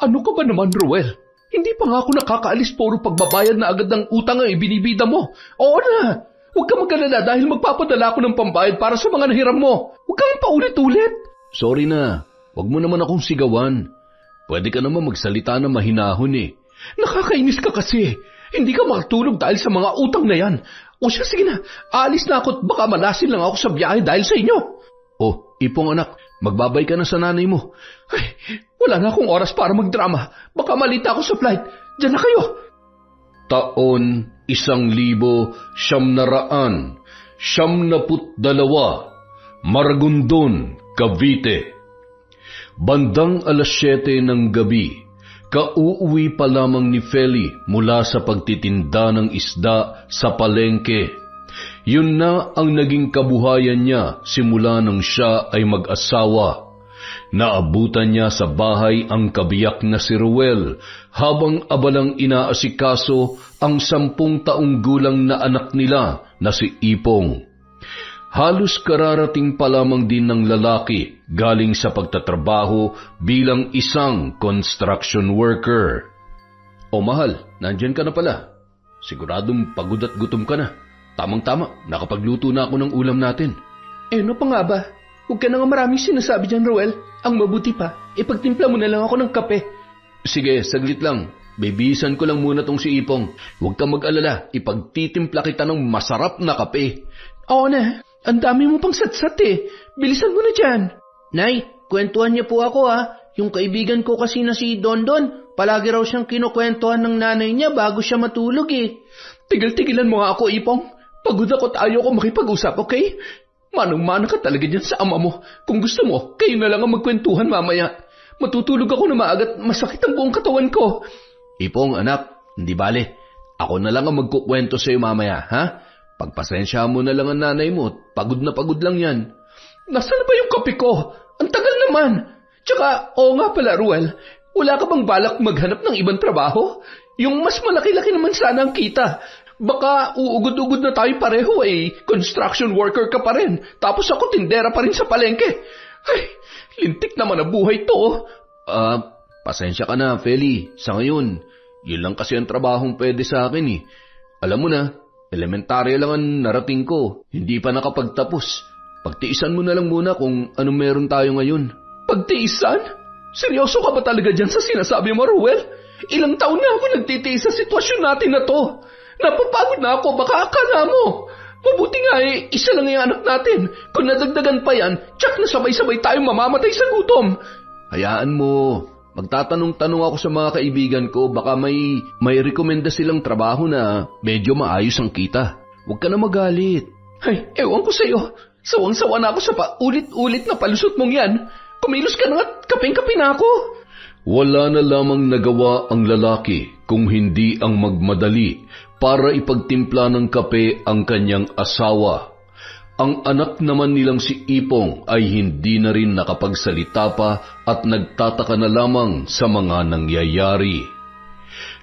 Ano ka ba naman, Ruel? Hindi pa nga ako nakakaalis, puro pagbabayad na agad ng utang ang ibinibida mo. Oo na, huwag ka mag-alala dahil magpapadala ako ng pambayad para sa mga nahiram mo. Huwag kang paulit-ulit. Sorry na, huwag mo naman akong sigawan. Pwede ka naman magsalita na mahinahon eh. Nakakainis ka kasi. Hindi ka makatulog dahil sa mga utang na yan. O siya, sige na, aalis na ako at baka malasin lang ako sa biyahe dahil sa inyo. Oh, Ipong anak, magbabay ka na sa nanay mo. Ay, wala na akong oras para magdrama. Baka malita ako sa flight. Diyan na kayo. Taon 1992, Maragondon, Cavite. Bandang 7:00 ng gabi, kauuwi pa lamang ni Feli mula sa pagtitinda ng isda sa palengke. Yun na ang naging kabuhayan niya simula nang siya ay mag-asawa. Naabutan niya sa bahay ang kabiyak na si Ruel habang abalang inaasikaso ang 10 taong gulang na anak nila na si Ipong. Halos kararating pa lamang din ng lalaki galing sa pagtatrabaho bilang isang construction worker. O mahal, nandyan ka na pala. Siguradong pagod at gutom ka na. Tamang-tama, nakapagluto na ako ng ulam natin. Ano pa nga ba? Huwag ka na nga maraming sinasabi dyan, Ruel. Ang mabuti pa, ipagtimpla mo na lang ako ng kape. Sige, saglit lang. Bibisan ko lang muna tong si Ipong. Huwag kang mag-alala, ipagtitimpla kita ng masarap na kape. Oo na, ang dami mo pang satsat eh. Bilisan mo na dyan. Nay, kwentuhan niyo po ako Yung kaibigan ko kasi na si Dondon, palagi raw siyang kinukwentuhan ng nanay niya bago siya matulog eh. Tigil-tigilan mo nga ako, Ipong. Pagod ako at ayaw ko makipag-usap, okay? Manang-mana ka talaga dyan sa ama mo. Kung gusto mo, kayo na lang ang magkwentuhan mamaya. Matutulog ako na maagat, masakit ang buong katawan ko. Ipong, anak, hindi bale. Ako na lang ang magkukwento sa'yo mamaya, ha? Pagpasensya mo na lang ang nanay mo, pagod na pagod lang yan. Nasaan na ba yung kape ko? Ang tagal naman. Tsaka, oo nga pala, Ruel, wala ka bang balak maghanap ng ibang trabaho? Yung mas malaki-laki naman sana ang kita. Baka uugod-ugod na tayo pareho eh. Construction worker ka pa rin. Tapos ako tindera pa rin sa palengke. Ay, lintik naman ang buhay to. Pasensya ka na, Feli. Sa ngayon, yun lang kasi ang trabahong pwede sa akin eh. Alam mo na, elementarya lang ang narating ko. Hindi pa nakapagtapos. Pagtiisan mo na lang muna kung anong meron tayo ngayon. Pagtiisan? Seryoso ka ba talaga dyan sa sinasabi mo, Ruel? Ilang taon na ako nagtitiis sa sitwasyon natin na to. Napapagod na ako, baka akala mo. Mabuti nga isa lang yung anak natin. Kung nadagdagan pa yan, tsak na sabay-sabay tayong mamamatay sa gutom. Hayaan mo. Magtatanong-tanong ako sa mga kaibigan ko, baka may rekomenda silang trabaho na medyo maayos ang kita. Huwag ka na magalit. Ay, ewan ko sa'yo. Sawang-sawa na ako sa paulit-ulit na palusot mong yan. Kumilos ka na at kapeng-kape na ako. Wala na lamang nagawa ang lalaki kung hindi ang magmadali para ipagtimpla ng kape ang kanyang asawa. Ang anak naman nilang si Ipong ay hindi na rin nakapagsalita pa at nagtataka na lamang sa mga nangyayari.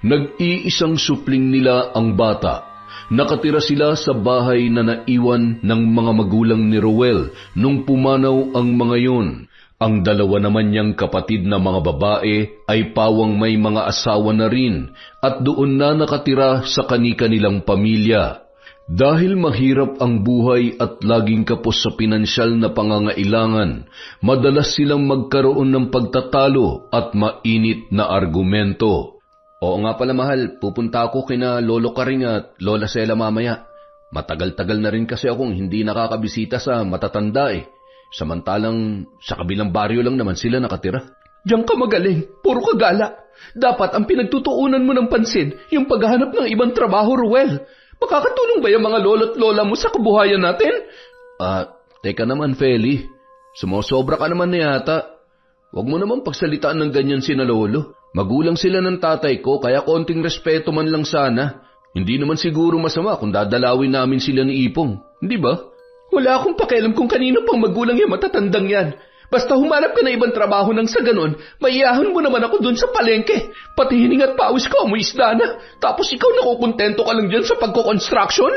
Nag-iisang supling nila ang bata. Nakatira sila sa bahay na naiwan ng mga magulang ni Ruel nung pumanaw ang mga yun. Ang dalawa naman niyang kapatid na mga babae ay pawang may mga asawa na rin at doon na nakatira sa kani-kanilang pamilya. Dahil mahirap ang buhay at laging kapos sa pinansyal na pangangailangan, madalas silang magkaroon ng pagtatalo at mainit na argumento. Oo nga pala mahal, pupunta ako kina Lolo Karing at Lola Sela mamaya. Matagal-tagal na rin kasi akong hindi nakakabisita sa matatanda eh. Samantalang sa kabilang baryo lang naman sila nakatira. Diyan ka magaling, puro kagala. Dapat ang pinagtutuunan mo ng pansin, yung paghahanap ng ibang trabaho, Ruel. Makakatulong ba yung mga lolo't lola mo sa kabuhayan natin? Teka naman, Feli. Sumosobra ka naman na yata. Huwag mo naman pagsalitaan ng ganyan sina lolo. Magulang sila ng tatay ko, kaya konting respeto man lang sana. Hindi naman siguro masama kung dadalawin namin sila ni Ipong. Hindi ba? Wala akong pakialam kung kanino pang magulang yung matatandang yan. Basta humanap ka na ibang trabaho nang sa ganon, maiyahan mo naman ako dun sa palengke. Pati hining at pawis ko, amoy isda na. Tapos ikaw nakukontento ka lang dyan sa pagko-construction?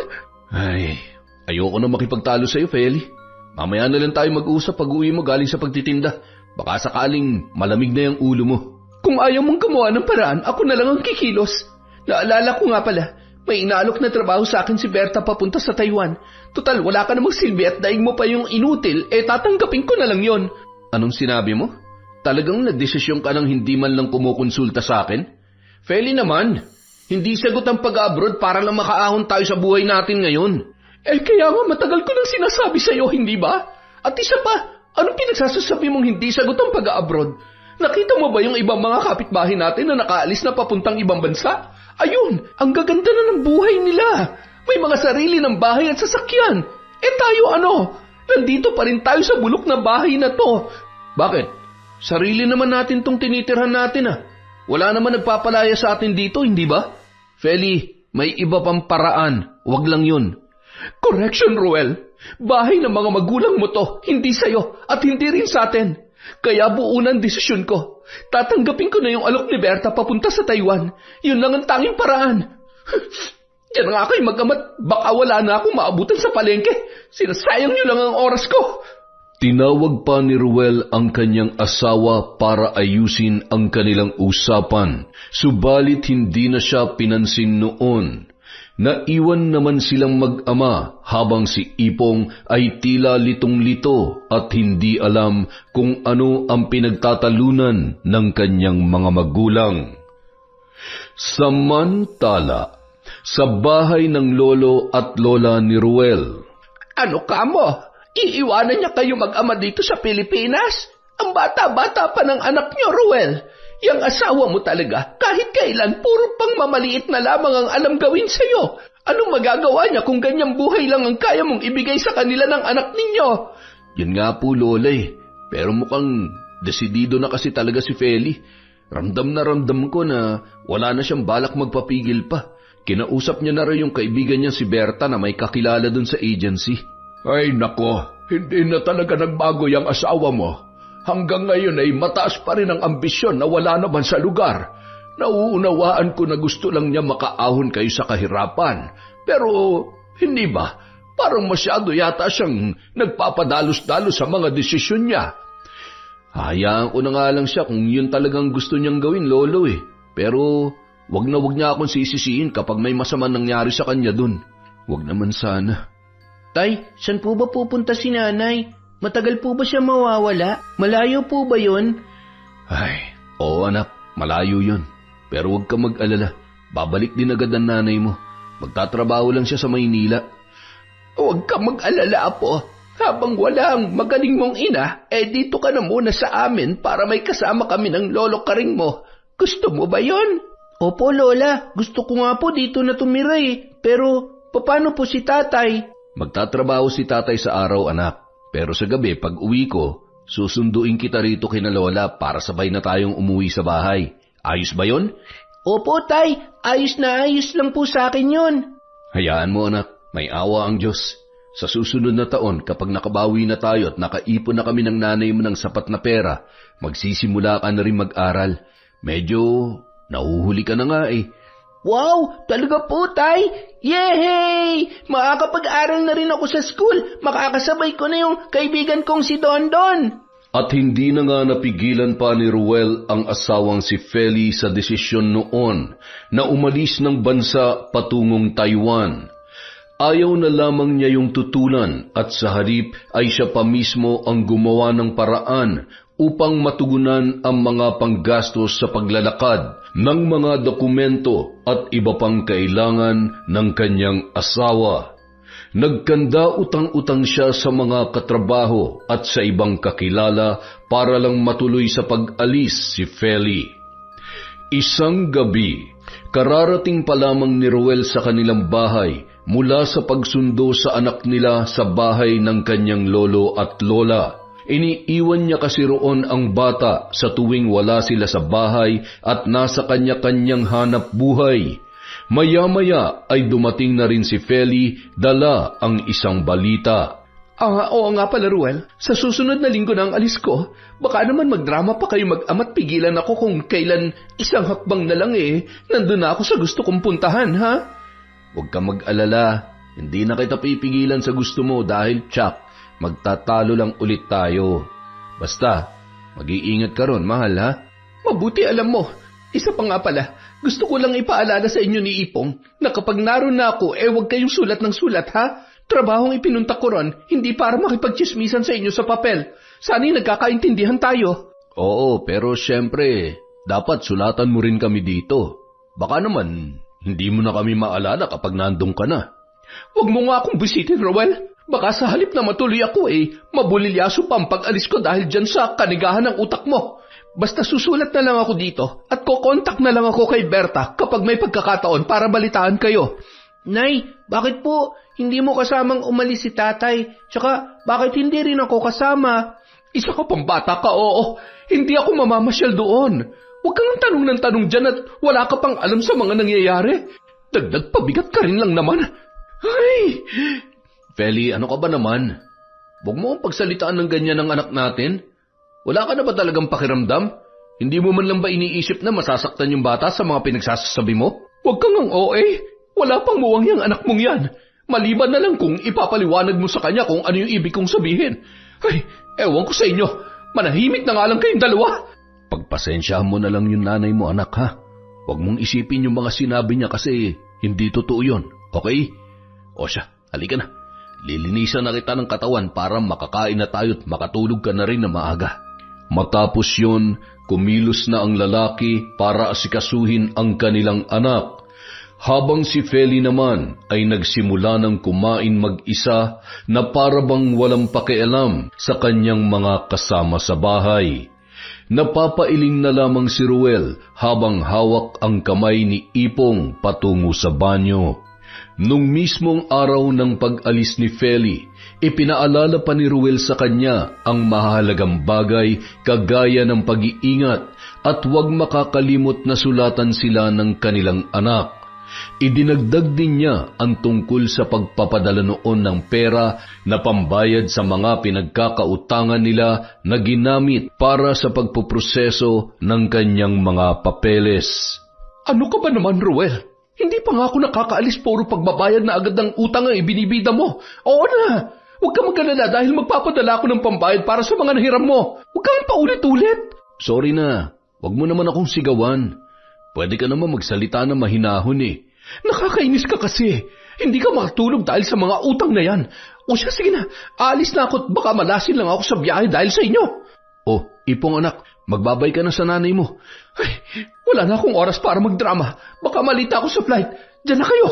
Ay, ayoko na makipagtalo sa'yo, Feli. Mamaya na lang tayo mag-usap pag-uwi mo galing sa pagtitinda. Baka sakaling malamig na yung ulo mo. Kung ayaw mong gumawa ng paraan, ako na lang ang kikilos. Naalala ko nga pala, may inaalok na trabaho sa akin si Berta papunta sa Taiwan. Total, wala ka namang silbi at daig mo pa yung inutil, tatanggapin ko na lang yon. Anong sinabi mo? Talagang nagdesisyon ka nang hindi man lang kumukonsulta sa akin? Feli naman, hindi sagot ang pag-abroad para lang makaahon tayo sa buhay natin ngayon. Kaya nga matagal ko nang sinasabi sa'yo, hindi ba? At isa pa, anong pinagsasasabi mong hindi sagot ang pag-abroad? Nakita mo ba yung ibang mga kapitbahay natin na nakaalis na papuntang ibang bansa? Ayun, ang gaganda na ng buhay nila. May mga sarili ng bahay at sasakyan. Tayo ano? Nandito pa rin tayo sa bulok na bahay na to. Bakit? Sarili naman natin tong tinitirhan natin Wala naman nagpapalaya sa atin dito, hindi ba? Feli, may iba pang paraan. Wag lang yun. Correction, Ruel. Bahay ng mga magulang mo to, hindi sa'yo at hindi rin sa atin. Kaya buo na ang desisyon ko. Tatanggapin ko na yung alok ni Berta papunta sa Taiwan. Yun lang ang tanging paraan. Diyan nga kayo mag-amat, baka wala na akong maabutan sa palengke. Sinasayang nyo lang ang oras ko. Tinawag pa ni Ruel ang kanyang asawa para ayusin ang kanilang usapan, subalit hindi na siya pinansin noon. Naiwan naman silang mag-ama habang si Ipong ay tila litong-lito at hindi alam kung ano ang pinagtatalunan ng kanyang mga magulang. Samantala, sa bahay ng lolo at lola ni Ruel. Ano ka mo? Iiwanan niya kayo mag-ama dito sa Pilipinas? Ang bata-bata pa ng anak niyo, Ruel. Yang asawa mo talaga, kahit kailan, puro pang mamaliit na lamang ang alam gawin sa'yo. Anong magagawa niya kung ganyang buhay lang ang kaya mong ibigay sa kanila ng anak ninyo? Yun nga po, Lola Pero mukhang desidido na kasi talaga si Feli. Ramdam na ramdam ko na wala na siyang balak magpapigil pa. Kinausap niya na rin yung kaibigan niya si Berta na may kakilala dun sa agency. Ay nako, hindi na talaga nagbago yung asawa mo. Hanggang ngayon ay mataas pa rin ang ambisyon na wala naman sa lugar. Nauunawaan ko na gusto lang niya makaahon kayo sa kahirapan. Pero hindi ba? Parang masyado yata siyang nagpapadalos-dalos sa mga desisyon niya. Hayaan ko na nga lang siya kung yun talagang gusto niyang gawin, Lolo Pero wag na wag niya akong sisisihin kapag may masama nangyari sa kanya dun. Wag naman sana. Tay, saan po ba pupunta si nanay? Matagal po ba siya mawawala? Malayo po ba yun? Ay, oo anak, malayo yun. Pero huwag ka mag-alala, babalik din agad ang nanay mo. Magtatrabaho lang siya sa Maynila. Huwag ka mag-alala, Apo. Habang walang magaling mong ina, dito ka na muna sa amin para may kasama kami ng lolo karing mo. Gusto mo ba yon? Opo, Lola. Gusto ko nga po dito na tumira Pero, paano po si tatay? Magtatrabaho si tatay sa araw, anak. Pero sa gabi, pag uwi ko, susunduin kita rito kina Lola para sabay na tayong umuwi sa bahay. Ayos ba yon? Opo, tay. Ayos na ayos lang po sa akin yun. Hayaan mo, anak. May awa ang Diyos. Sa susunod na taon, kapag nakabawi na tayo at nakaipon na kami ng nanay mo ng sapat na pera, magsisimula ka na rin mag-aral. Medyo nahuhuli ka na nga Wow! Talaga po, tay! Yehey! Makakapag-aral na rin ako sa school. Makakasabay ko na yung kaibigan kong si Dondon. At hindi na nga napigilan pa ni Ruel ang asawang si Feli sa desisyon noon na umalis ng bansa patungong Taiwan. Ayaw na lamang niya yung tutulan at sa halip ay siya pa mismo ang gumawa ng paraan upang matugunan ang mga panggastos sa paglalakad ng mga dokumento at iba pang kailangan ng kanyang asawa. Nagkanda utang-utang siya sa mga katrabaho at sa ibang kakilala para lang matuloy sa pag-alis si Feli. Isang gabi, kararating pa lamang ni Ruel sa kanilang bahay mula sa pagsundo sa anak nila sa bahay ng kanyang lolo at lola. Iniiwan niya kasi roon ang bata sa tuwing wala sila sa bahay at nasa kanya-kanyang hanap buhay. Maya-maya ay dumating na rin si Feli, dala ang isang balita. Oo nga pala, Ruel. Sa susunod na linggo na ang alis ko, baka naman magdrama pa kayo mag-ama't pigilan ako kung kailan isang hakbang na lang nandun na ako sa gusto kong puntahan, ha? Huwag ka mag-alala. Hindi na kita pipigilan sa gusto mo dahil, Chuck, magtatalo lang ulit tayo. Basta, mag-iingat ka ron, mahal, ha? Mabuti alam mo. Isa pa nga pala, gusto ko lang ipaalala sa inyo ni Ipong na kapag naroon na ako, huwag kayong sulat ng sulat, ha? Trabahong ipinunta ko ron, hindi para makipagchismisan sa inyo sa papel. Sana'y nagkakaintindihan tayo. Oo, pero syempre, dapat sulatan mo rin kami dito. Baka naman, hindi mo na kami maalala kapag nandun ka na. Huwag mo nga akong bisitin, Roel. Baka sa halip na matuloy ako mabulilyaso pa ang pag-alis ko dahil dyan sa kanigahan ng utak mo. Basta susulat na lang ako dito at kukontak na lang ako kay Berta kapag may pagkakataon para balitaan kayo. Nay, bakit po hindi mo kasamang umalis si tatay? Tsaka bakit hindi rin ako kasama? Isa ka pang bata ka, oo. Hindi ako mamamasyal doon. Huwag kang tanong ng tanong dyan at wala ka pang alam sa mga nangyayari. Dagdag pabigat ka rin lang naman. Ay! Feli, ano ka ba naman? Huwag mo ang pagsalitaan ng ganyan ng anak natin. Wala ka na ba talagang pakiramdam? Hindi mo man lang ba iniisip na masasaktan yung bata sa mga pinagsasabi mo? Huwag kang ang OA. Wala pang muwang yung anak mong yan. Maliban na lang kung ipapaliwanag mo sa kanya kung ano yung ibig kong sabihin. Ay, ewan ko sa inyo. Manahimik na nga lang kayong dalawa. Pagpasensyahan mo na lang yung nanay mo, anak, ha? Huwag mong isipin yung mga sinabi niya kasi hindi totoo yun, okay? O siya, halika na. Lilinisan na kita ng katawan para makakain na tayo at makatulog ka na rin na maaga. Matapos yun, kumilos na ang lalaki para asikasuhin ang kanilang anak, habang si Feli naman ay nagsimula ng kumain mag-isa na parabang walang pakialam sa kanyang mga kasama sa bahay. Napapailing na lamang si Ruel habang hawak ang kamay ni Ipong patungo sa banyo. Nung mismong araw ng pag-alis ni Feli, ipinaalala pa ni Ruel sa kanya ang mahalagang bagay kagaya ng pag-iingat at huwag makakalimot na sulatan sila ng kanilang anak. Idinagdag din niya ang tungkol sa pagpapadala noon ng pera na pambayad sa mga pinagkakautangan nila na ginamit para sa pagpuproseso ng kanyang mga papeles. Ano ka ba naman, Ruel? Hindi pa nga ako nakakaalis, puro pagbabayad na agad ng utang ang ibinibida mo. Oo na, huwag ka mag-alala dahil magpapadala ako ng pambayad para sa mga nahiram mo. Huwag kang paulit-ulit. Sorry na, huwag mo naman akong sigawan. Pwede ka naman magsalita na mahinahon eh. Nakakainis ka kasi. Hindi ka makatulog dahil sa mga utang na yan. O siya, sige na, aalis na ako at baka malasin lang ako sa biyahe dahil sa inyo. Oh, Ipong anak, magbabay ka na sa nanay mo. Ay, wala na akong oras para magdrama. Baka malita ako sa flight. Diyan na kayo.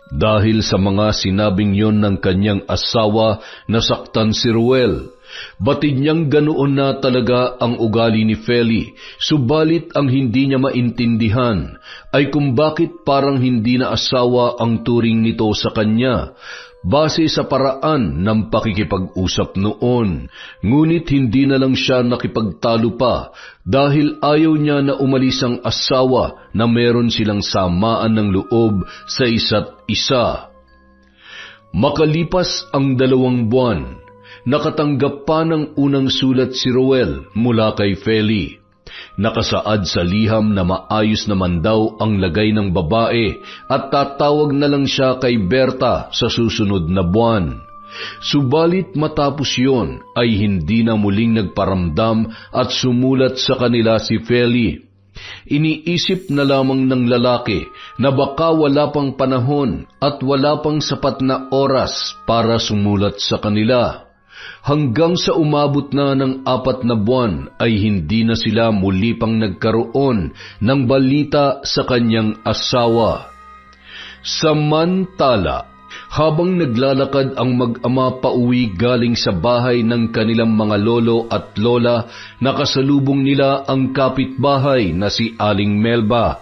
Dahil sa mga sinabing yon ng kanyang asawa, nasaktan si Ruel. Batid niyang ganoon na talaga ang ugali ni Feli, subalit ang hindi niya maintindihan ay kung bakit parang hindi na asawa ang turing nito sa kanya, base sa paraan ng pakikipag-usap noon. Ngunit hindi na lang siya nakipagtalo pa dahil ayaw niya na umalis ang asawa na meron silang samaan ng loob sa isa't isa. Makalipas ang 2 buwan, nakatanggap pa ng unang sulat si Ruel mula kay Feli. Nakasaad sa liham na maayos naman daw ang lagay ng babae at tatawag na lang siya kay Berta sa susunod na buwan. Subalit matapos yon ay hindi na muling nagparamdam at sumulat sa kanila si Feli. Iniisip na lamang ng lalaki na baka wala pang panahon at wala pang sapat na oras para sumulat sa kanila. Hanggang sa umabot na ng 4 na buwan ay hindi na sila muli pang nagkaroon ng balita sa kanyang asawa. Samantala, habang naglalakad ang mag-ama pauwi galing sa bahay ng kanilang mga lolo at lola, nakasalubong nila ang kapitbahay na si Aling Melba.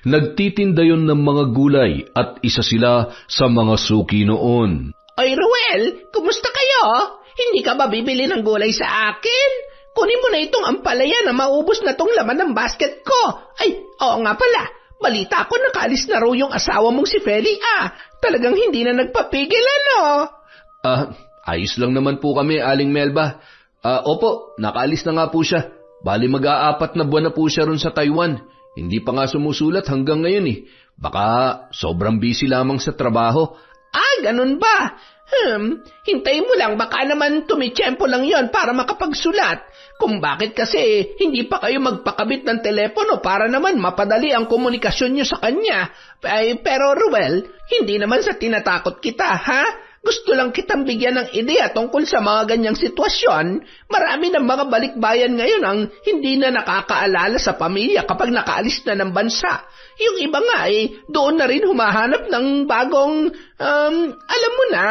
Nagtitinda yon ng mga gulay at isa sila sa mga suki noon. Ay, Ruel, kumusta kayo? Hindi ka ba bibili ng gulay sa akin? Kunin mo na itong ampalaya na maubos na tong laman ng basket ko. Ay, oo nga pala. Balita ko nakaalis na raw yung asawa mong si Feli. Talagang hindi na nagpapigil, ano? Ayos lang naman po kami, Aling Melba. Opo, nakaalis na nga po siya. Bali mag-4 na buwan na po siya ron sa Taiwan. Hindi pa nga sumusulat hanggang ngayon eh. Baka sobrang busy lamang sa trabaho. Ganun ba? Hintayin mo lang, baka naman tumitsyempo lang yon para makapagsulat. Kung bakit kasi hindi pa kayo magpakabit ng telepono para naman mapadali ang komunikasyon nyo sa kanya. Pero Ruel, hindi naman sa tinatakot kita, ha? Gusto lang kitang bigyan ng ideya tungkol sa mga ganyang sitwasyon. Marami ng mga balikbayan ngayon ang hindi na nakakaalala sa pamilya kapag nakaalis na ng bansa. Yung iba nga doon na rin humahanap ng bagong, alam mo na.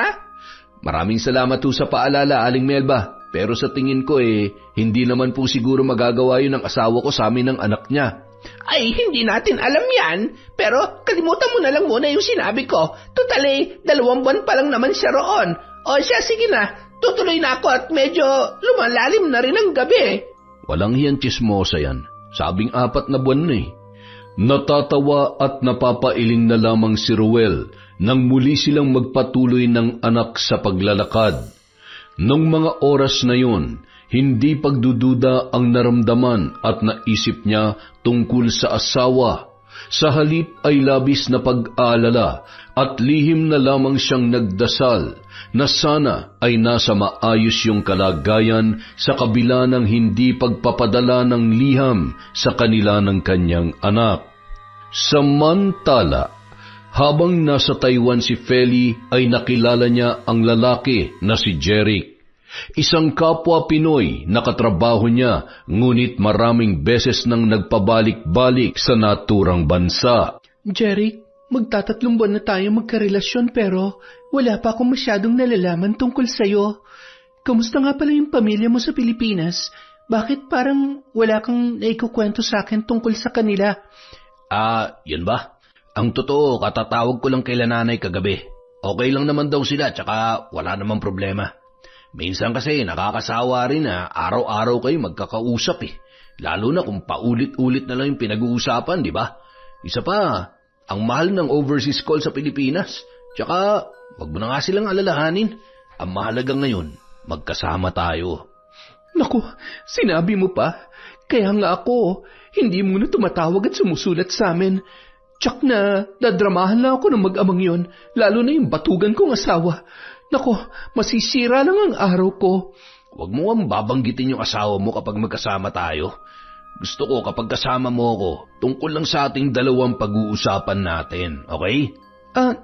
Maraming salamat po sa paalala, Aling Melba. Pero sa tingin ko hindi naman po siguro magagawa yun ng asawa ko sa amin ng anak niya. Ay, hindi natin alam yan. Pero kalimutan mo na lang muna yung sinabi ko. Total 2 buwan pa lang naman siya roon. O siya, sige na. Tutuloy na ako at medyo lumalalim na rin ang gabi. Walang hiyang tsismosa yan. Sabing 4 na buwan na. Natatawa at napapailing na lamang si Ruel nang muli silang magpatuloy ng anak sa paglalakad. Nung mga oras na yun, hindi pagdududa ang naramdaman at naisip niya tungkol sa asawa. Sa halip ay labis na pag-aalala at lihim na lamang siyang nagdasal na sana ay nasa maayos yung kalagayan sa kabila ng hindi pagpapadala ng liham sa kanila ng kanyang anak. Samantala, habang nasa Taiwan si Feli ay nakilala niya ang lalaki na si Jeric. Isang kapwa Pinoy na katrabaho niya, ngunit maraming beses nang nagpabalik-balik sa naturang bansa. Jeric, magta3 buwan na tayo magkarelasyon pero wala pa akong masyadong nalalaman tungkol sa'yo. Kamusta nga pala yung pamilya mo sa Pilipinas? Bakit parang wala kang naikukwento sa akin tungkol sa kanila? Yun ba? Ang totoo, katatawag ko lang kay nanay kagabi. Okay lang naman daw sila, tsaka wala namang problema. Minsan kasi nakakasawa rin na araw-araw kayo magkakausap Lalo na kung paulit-ulit na lang yung pinag-uusapan, di ba? Isa pa, ang mahal ng overseas call sa Pilipinas. Tsaka, wag mo na nga silang alalahanin. Ang mahalaga ngayon, magkasama tayo. Naku, sinabi mo pa. Kaya nga ako, hindi mo na tumatawag at sumusulat sa amin. Tsak na, dadramahan na ako ng mag-amang yun, lalo na yung batugan kong asawa. Nako, masisira lang ang araw ko. Huwag mo ang babanggitin yung asawa mo kapag magkasama tayo. Gusto ko kapag kasama mo ako, tungkol lang sa ating 2 pag-uusapan natin, okay?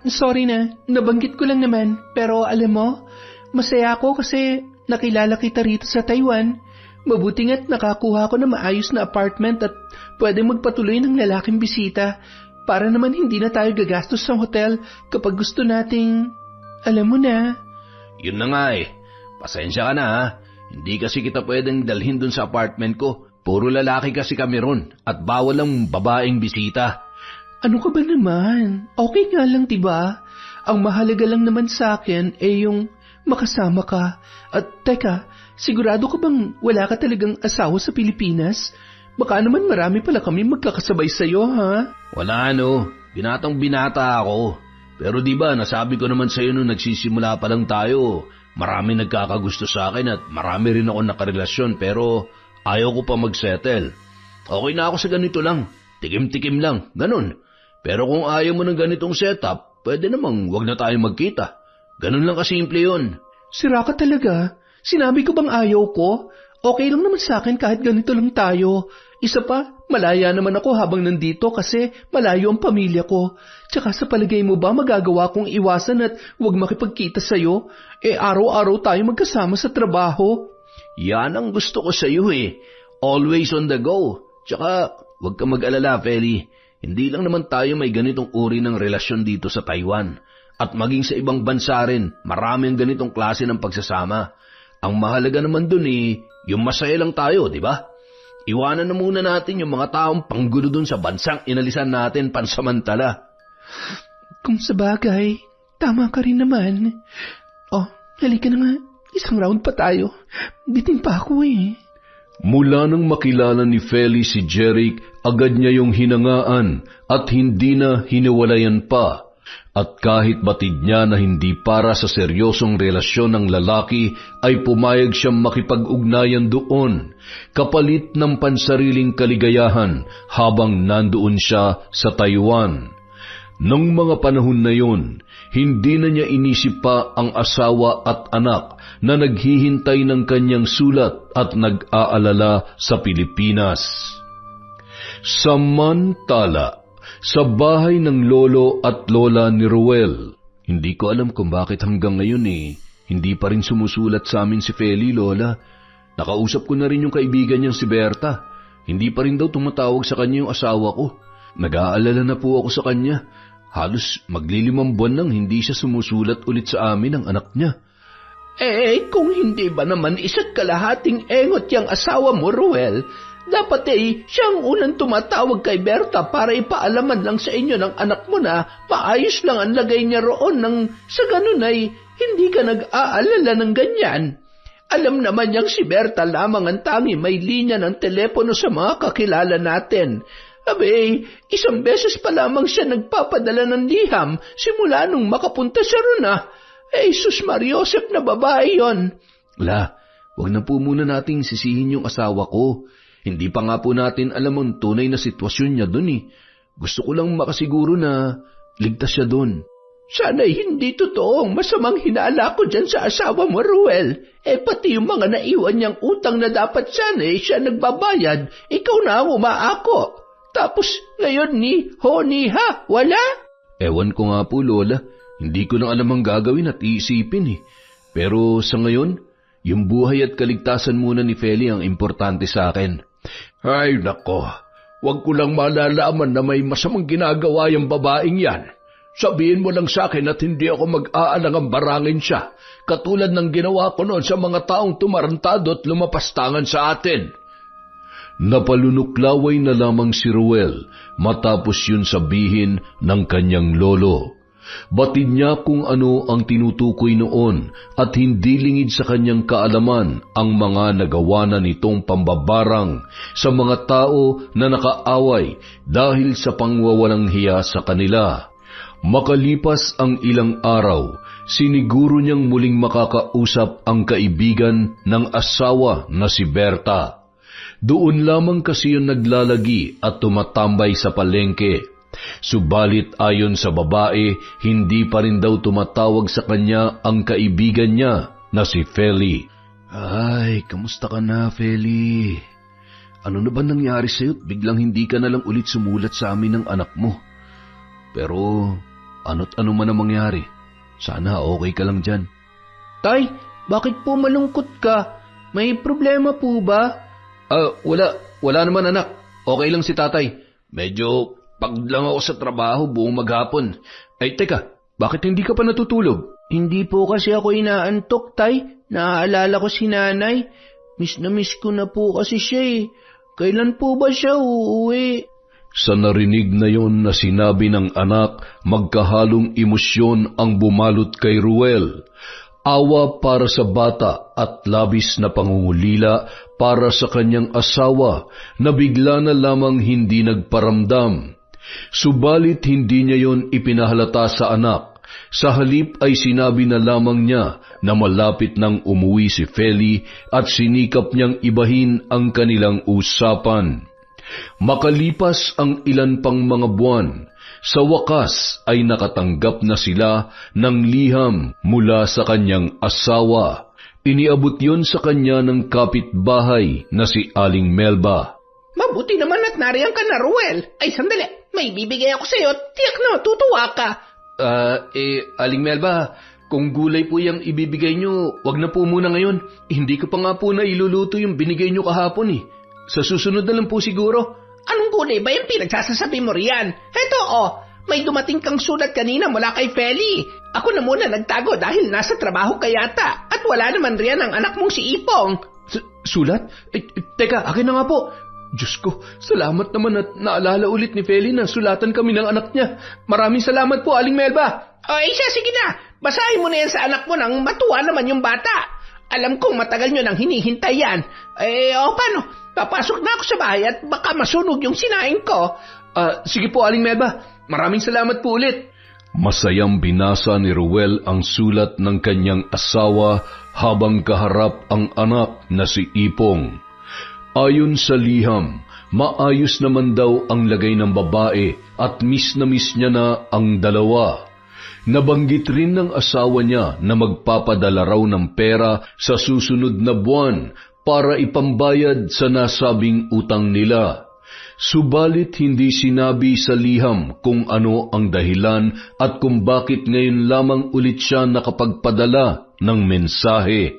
Sorry na, nabanggit ko lang naman. Pero alam mo, masaya ako kasi nakilala kita rito sa Taiwan. Mabuti nga't nakakuha ko na maayos na apartment at pwede magpatuloy ng lalaking bisita para naman hindi na tayo gagastos sa hotel kapag gusto nating... Alam mo na. Yun na nga Pasensya ka na Hindi kasi kita pwedeng dalhin dun sa apartment ko. Puro lalaki kasi kami ron at bawal ang babaeng bisita. Ano ka ba naman? Okay nga lang diba? Ang mahalaga lang naman sa akin yung makasama ka. At teka, sigurado ka bang wala ka talagang asawa sa Pilipinas? Baka naman marami pala kami magkakasabay sa'yo, ha? Wala binatang binata ako. Pero diba, nasabi ko naman sa'yo nung nagsisimula pa lang tayo, marami nagkakagusto sa akin at marami rin ako nakarelasyon pero ayaw ko pa mag-settle. Okay na ako sa ganito lang, tikim-tikim lang, ganun. Pero kung ayaw mo ng ganitong setup, pwede namang wag na tayo magkita. Ganun lang kasimple yun. Sira ka talaga? Sinabi ko bang ayaw ko? Okay lang naman sa akin kahit ganito lang tayo. Isa pa, malaya naman ako habang nandito kasi malayo ang pamilya ko. Tsaka sa palagay mo ba magagawa kong iwasan at huwag makipagkita sa'yo? Araw-araw tayo magkasama sa trabaho. Yan ang gusto ko sa'yo Always on the go. Tsaka, huwag ka mag-alala, Feli. Hindi lang naman tayo may ganitong uri ng relasyon dito sa Taiwan. At maging sa ibang bansa rin, marami ang ganitong klase ng pagsasama. Ang mahalaga naman dun yung masaya lang tayo, di ba? Iwanan na muna natin yung mga taong panggulo dun sa bansang inalisan natin pansamantala. Kung sabagay, tama ka rin naman. Halika na nga. Isang round pa tayo. Bitin pa ako Mula nang makilala ni Feli si Jeric, agad niya yung hinangaan at hindi na hiniwalayan pa. At kahit batid niya na hindi para sa seryosong relasyon ng lalaki, ay pumayag siyang makipag-ugnayan doon, kapalit ng pansariling kaligayahan habang nandoon siya sa Taiwan. Nung mga panahon na yon, hindi na niya inisip pa ang asawa at anak na naghihintay ng kanyang sulat at nag-aalala sa Pilipinas. Samantala, sa bahay ng lolo at lola ni Ruel, hindi ko alam kung bakit hanggang ngayon hindi pa rin sumusulat sa amin si Feli, Lola. Nakausap ko na rin yung kaibigan niyang si Berta. Hindi pa rin daw tumatawag sa kanya yung asawa ko. Nag-aalala na po ako sa kanya. Halos maglilimang buwan nang hindi siya sumusulat ulit sa amin ang anak niya. Kung hindi ba naman isa't kalahating engot yung asawa mo, Ruel, dapat siyang unang tumatawag kay Berta para ipaalaman lang sa inyo ng anak mo na maayos lang ang lagay niya roon nang sa ganun hindi ka nag-aalala ng ganyan. Alam naman niyang si Berta lamang ang tangi may linya ng telepono sa mga kakilala natin. Isang beses pa lamang siya nagpapadala ng liham simula nung makapunta siya ron Sus Mariosep na babae yon. Wag na po muna nating sisihin yung asawa ko. Hindi pa nga po natin alam ang tunay na sitwasyon niya dun Gusto ko lang makasiguro na ligtas siya dun. Sana'y hindi totoong masamang hinala ko dyan sa asawa mo, Ruel. Pati yung mga naiwan niyang utang na dapat sana siya nagbabayad, ikaw na ang umaako. Tapos ngayon wala? Ewan ko nga po, Lola. Hindi ko na alam ang gagawin at iisipin Pero sa ngayon, yung buhay at kaligtasan muna ni Feli ang importante sa akin. Ay nako, wag ko lang malalaman na may masamang ginagawa yung babaeng yan. Sabihin mo lang sa akin at hindi ako mag-aalangang barangin siya, katulad ng ginawa ko noon sa mga taong tumarantado at lumapastangan sa atin. Napalunuklaway na lamang si Ruel matapos yun sabihin ng kanyang lolo. Batid niya kung ano ang tinutukoy noon at hindi lingid sa kanyang kaalaman ang mga nagawa na nitong pambabarang sa mga tao na nakaaway dahil sa pangwawalang hiya sa kanila. Makalipas ang ilang araw, siniguro niyang muling makakausap ang kaibigan ng asawa na si Berta. Doon lamang kasi yun naglalagi at tumatambay sa palengke. Subalit ayon sa babae, hindi pa rin daw tumatawag sa kanya ang kaibigan niya na si Feli. Ay, kamusta ka na, Feli? Ano na ba nangyari sa'yo? Biglang hindi ka na lang ulit sumulat sa amin ng anak mo. Pero ano't ano man ang mangyari, sana okay ka lang dyan. Tay, bakit po malungkot ka? May problema po ba? Wala naman anak. Okay lang si tatay. Medyo pagod lang ako sa trabaho buong maghapon. Ay teka, bakit hindi ka pa natutulog? Hindi po kasi ako inaantok, Tay. Naaalala ko si nanay. Miss na miss ko na po kasi siya Kailan po ba siya uuwi? Sa narinig na yon na sinabi ng anak, magkahalong emosyon ang bumalot kay Ruel. Awa para sa bata at labis na pangungulila para sa kanyang asawa na bigla na lamang hindi nagparamdam. Subalit hindi niya yon ipinahalata sa anak. Sa halip ay sinabi na lamang niya na malapit nang umuwi si Feli at sinikap niyang ibahin ang kanilang usapan. Makalipas ang ilan pang mga buwan, sa wakas ay nakatanggap na sila ng liham mula sa kanyang asawa. Iniabot yon sa kanya ng kapitbahay na si Aling Melba. Mabuti naman at nariyan ka na, Ruel. Ay, sandali. May bibigay ako sa'yo. Tiyak na matutuwa ka. Aling Melba, kung gulay po yung ibibigay nyo, wag na po muna ngayon. Hindi ko pa nga po na iluluto yung binigay nyo kahapon Sa susunod na lang po siguro. Anong gulay ba yung pinagsasasabi mo riyan? Heto may dumating kang sulat kanina mula kay Feli. Ako na muna nagtago dahil nasa trabaho ka yata. At wala naman riyan ang anak mong si Ipong. Sulat? Teka, akin na nga po. Diyos ko, salamat naman at naalala ulit ni Feli na sulatan kami ng anak niya. Maraming salamat po, Aling Melba. Sige na. Basahin mo na yan sa anak mo nang matuwa naman yung bata. Alam kong matagal nyo nang hinihintay yan. Paano? Papasok na ako sa bahay at baka masunog yung sinaing ko. Sige po, Aling Melba. Maraming salamat po ulit. Masayang binasa ni Ruel ang sulat ng kanyang asawa habang kaharap ang anak na si Ipong. Ayon sa liham, Maayos naman daw ang lagay ng babae at miss na miss niya na ang dalawa. Nabanggit rin ng asawa niya na magpapadala raw ng pera sa susunod na buwan para ipambayad sa nasabing utang nila. Subalit hindi sinabi sa liham kung ano ang dahilan at kung bakit ngayon lamang ulit siya nakapagpadala ng mensahe.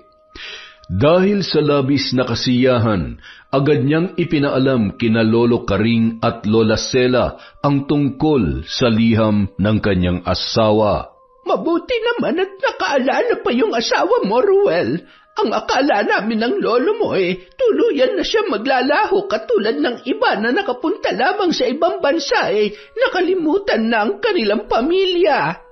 Dahil sa labis na kasiyahan, agad niyang ipinaalam kina Lolo Karing at Lola Sela ang tungkol sa liham ng kanyang asawa. Mabuti naman at nakaalala pa yung asawa mo, Ruel. Ang akala namin ng lolo mo tuluyan na siya maglalaho katulad ng iba na nakapunta lamang sa ibang bansa nakalimutan na ang kanilang pamilya.